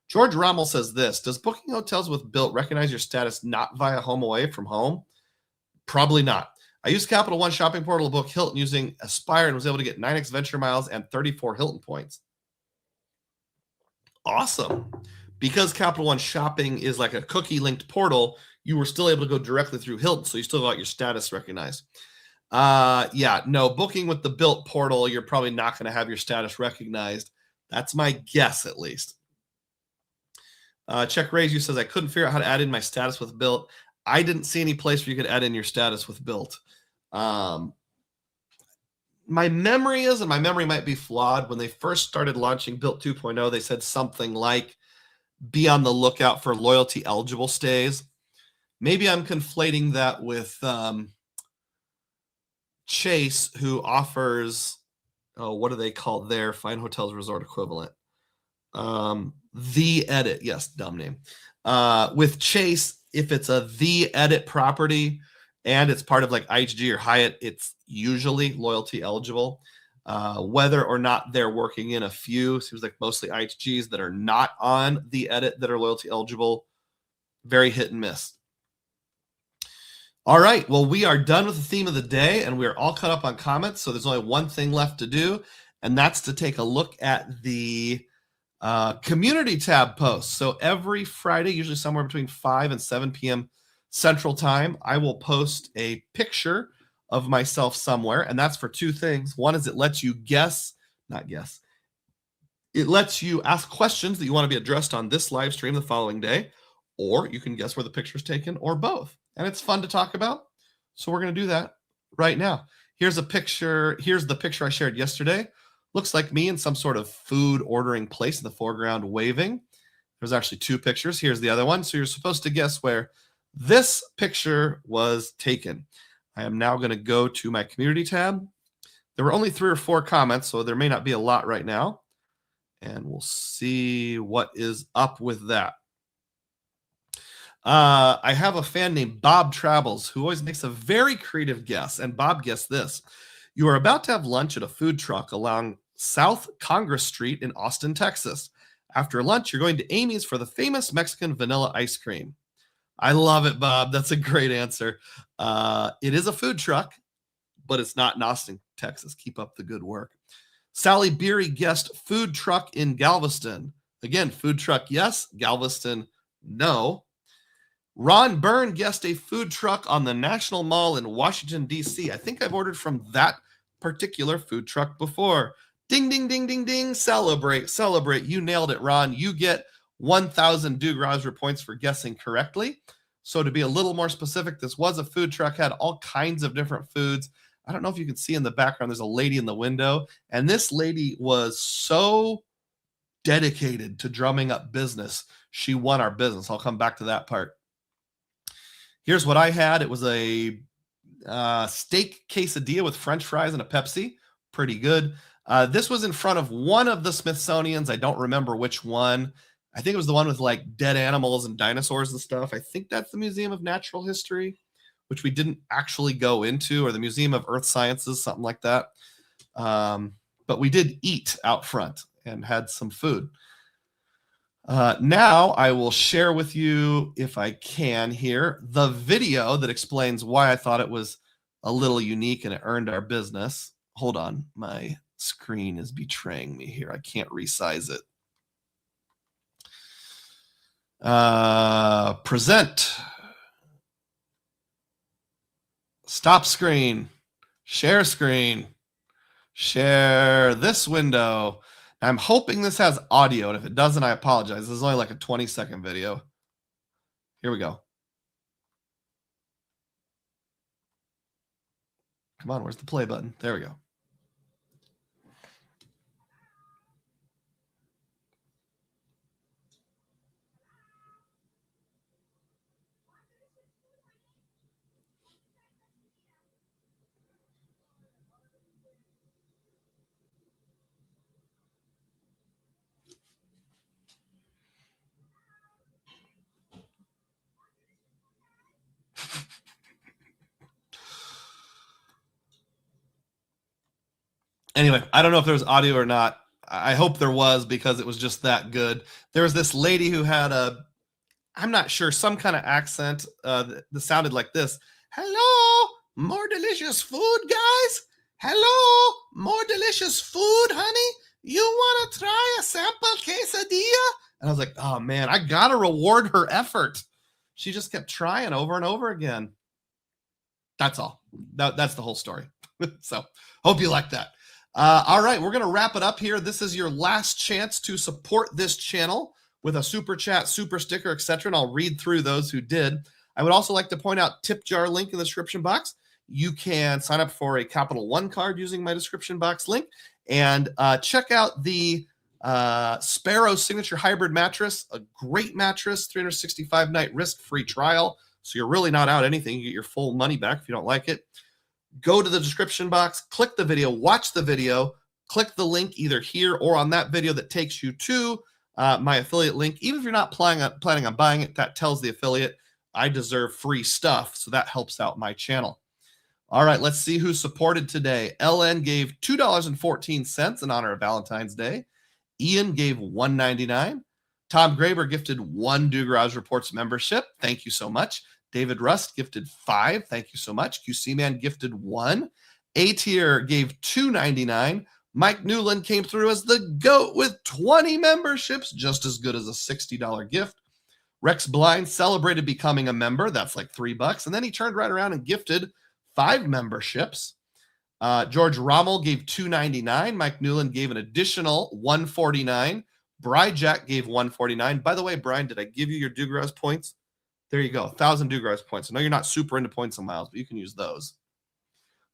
George Rommel says this, does booking hotels with BILT recognize your status not via home away from home? Probably not. I used Capital One shopping portal to book Hilton using Aspire and was able to get 9x Venture miles and 34 Hilton points. Awesome. Because Capital One shopping is like a cookie-linked portal, you were still able to go directly through Hilton, so you still got your status recognized. Booking with the BILT portal, you're probably not going to have your status recognized. That's my guess, at least. Check Raise You says, I couldn't figure out how to add in my status with BILT. I didn't see any place where you could add in your status with BILT. My memory is, and my memory might be flawed, when they first started launching BILT 2.0, they said something like, be on the lookout for loyalty eligible stays. Maybe I'm conflating that with Chase, who offers, what do they call their Fine Hotels Resort equivalent? The Edit. Yes, dumb name. With Chase, if it's a The Edit property and it's part of like IHG or Hyatt, it's usually loyalty eligible. Whether or not they're working in a few, seems like mostly IHGs that are not on The Edit that are loyalty eligible, very hit and miss. All right, well, we are done with the theme of the day and we're all caught up on comments. So there's only one thing left to do, and that's to take a look at the community tab posts. So every Friday, usually somewhere between 5 and 7 p.m. Central Time, I will post a picture of myself somewhere, and that's for two things. One is it lets you it lets you ask questions that you want to be addressed on this live stream the following day, or you can guess where the picture is taken, or both. And it's fun to talk about. So we're going to do that right now. Here's a picture. Here's the picture I shared yesterday. Looks like me in some sort of food ordering place in the foreground waving. There's actually two pictures. Here's the other one. So you're supposed to guess where this picture was taken. I am now going to go to my community tab. There were only 3 or 4 comments, so there may not be a lot right now. And we'll see what is up with that. I have a fan named Bob Travels who always makes a very creative guess. And Bob guessed this. You are about to have lunch at a food truck along South Congress Street in Austin, Texas. After lunch, you're going to Amy's for the famous Mexican vanilla ice cream. I love it, Bob. That's a great answer. It is a food truck, but it's not in Austin, Texas. Keep up the good work. Sally Beery guessed food truck in Galveston. Again, food truck, yes. Galveston, no. Ron Byrne guessed a food truck on the National Mall in Washington, D.C. I think I've ordered from that particular food truck before. Ding, ding, ding, ding, ding. Celebrate, celebrate. You nailed it, Ron. You get 1,000 Dugroz points for guessing correctly. So to be a little more specific, this was a food truck, had all kinds of different foods. I don't know if you can see in the background, there's a lady in the window. And this lady was so dedicated to drumming up business. She won our business. I'll come back to that part. Here's what I had. It was a steak quesadilla with French fries and a Pepsi. Pretty good. This was in front of one of the Smithsonians. I don't remember which one. I think it was the one with like dead animals and dinosaurs and stuff. I think that's the Museum of Natural History, which we didn't actually go into, or the Museum of Earth Sciences, something like that. But we did eat out front and had some food. Now I will share with you, if I can here, the video that explains why I thought it was a little unique and it earned our business. Hold on. My screen is betraying me here. I can't resize it. Present. Stop screen. Share screen. Share this window. I'm hoping this has audio, and if it doesn't, I apologize. This is only like a 20-second video. Here we go. Come on, where's the play button? There we go. Anyway, I don't know if there was audio or not. I hope there was, because it was just that good. There was this lady who had I'm not sure, some kind of accent that sounded like this. Hello, more delicious food, guys? Hello, more delicious food, honey? You want to try a sample quesadilla? And I was like, oh man, I got to reward her effort. She just kept trying over and over again. That's all. That's the whole story. So hope you like that. All right, we're going to wrap it up here. This is your last chance to support this channel with a super chat, super sticker, etc. And I'll read through those who did. I would also like to point out tip jar link in the description box. You can sign up for a Capital One card using my description box link, and check out the Sparrow Signature Hybrid Mattress, a great mattress, 365-night risk-free trial. So you're really not out anything. You get your full money back if you don't like it. Go to the description box, click the video, watch the video, click the link either here or on that video that takes you to my affiliate link. Even if you're not planning on buying it, that tells the affiliate I deserve free stuff. So that helps out my channel. All right, let's see who supported today. LN gave $2.14 in honor of Valentine's Day. Ian gave $1.99. Tom Graber gifted 1 Dugroz Reports membership. Thank you so much. David Rust gifted 5. Thank you so much. QC Man gifted 1. A-Tier gave $2.99. Mike Newland came through as the GOAT with 20 memberships, just as good as a $60 gift. Rex Blind celebrated becoming a member. That's like $3. And then he turned right around and gifted 5 memberships. George Rommel gave $2.99. Mike Newland gave an additional $1.49. Bryjack gave $1.49. By the way, Brian, did I give you your Dugroz points? There you go, 1,000 Dugroz points. I know you're not super into points and miles, but you can use those.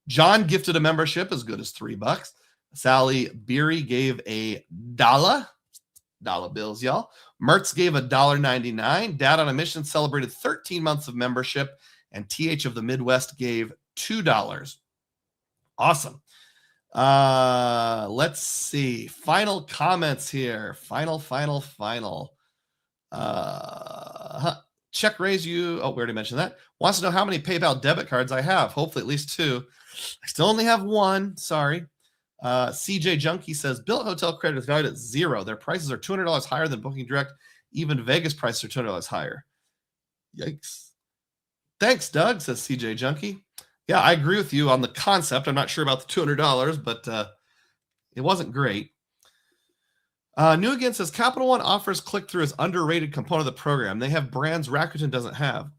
John gifted a membership as good as $3. Sally Beery gave a $1. Dollar bills, y'all. Mertz gave $1.99. Dad on a Mission celebrated 13 months of membership, and TH of the Midwest gave $2. Awesome. Let's see. Final comments here. Final. Check raise you. Oh, we already mentioned that. Wants to know how many PayPal debit cards I have. Hopefully at least 2. I still only have 1. Sorry. CJ Junkie says BILT hotel credit is valued at 0. Their prices are $200 higher than Booking Direct. Even Vegas prices are $200 higher. Yikes. Thanks, Doug, says CJ Junkie. Yeah, I agree with you on the concept. I'm not sure about the $200, but it wasn't great. New Again says Capital One offers click-through as underrated component of the program. They have brands Rakuten doesn't have.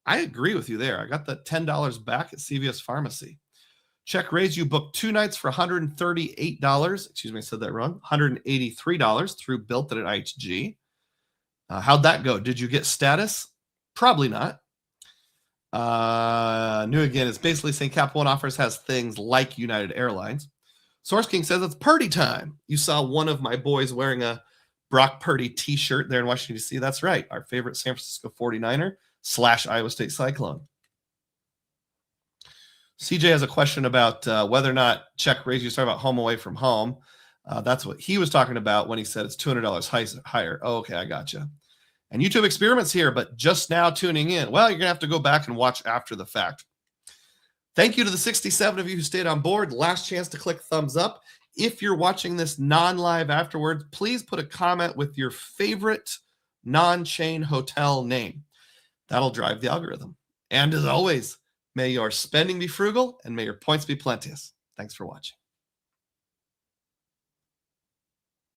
I agree with you there. I got that $10 back at CVS Pharmacy. Check raise you booked 2 nights for $138. Excuse me, I said that wrong. $183 through BILT at IHG. How'd that go? Did you get status? Probably not. New Again is basically saying Capital One offers has things like United Airlines. Source King says it's Purdy time. You saw one of my boys wearing a Brock Purdy t-shirt there in Washington, D.C. That's right. Our favorite San Francisco 49er / Iowa State Cyclone. CJ has a question about whether or not check raise. You talking about home away from home. That's what he was talking about when he said it's $200 higher. Oh, okay, I gotcha. And YouTube Experiments here, but just now tuning in. Well, you're going to have to go back and watch after the fact. Thank you to the 67 of you who stayed on board. Last chance to click thumbs up. If you're watching this non-live afterwards, please put a comment with your favorite non-chain hotel name. That'll drive the algorithm. And as always, may your spending be frugal and may your points be plenteous. Thanks for watching.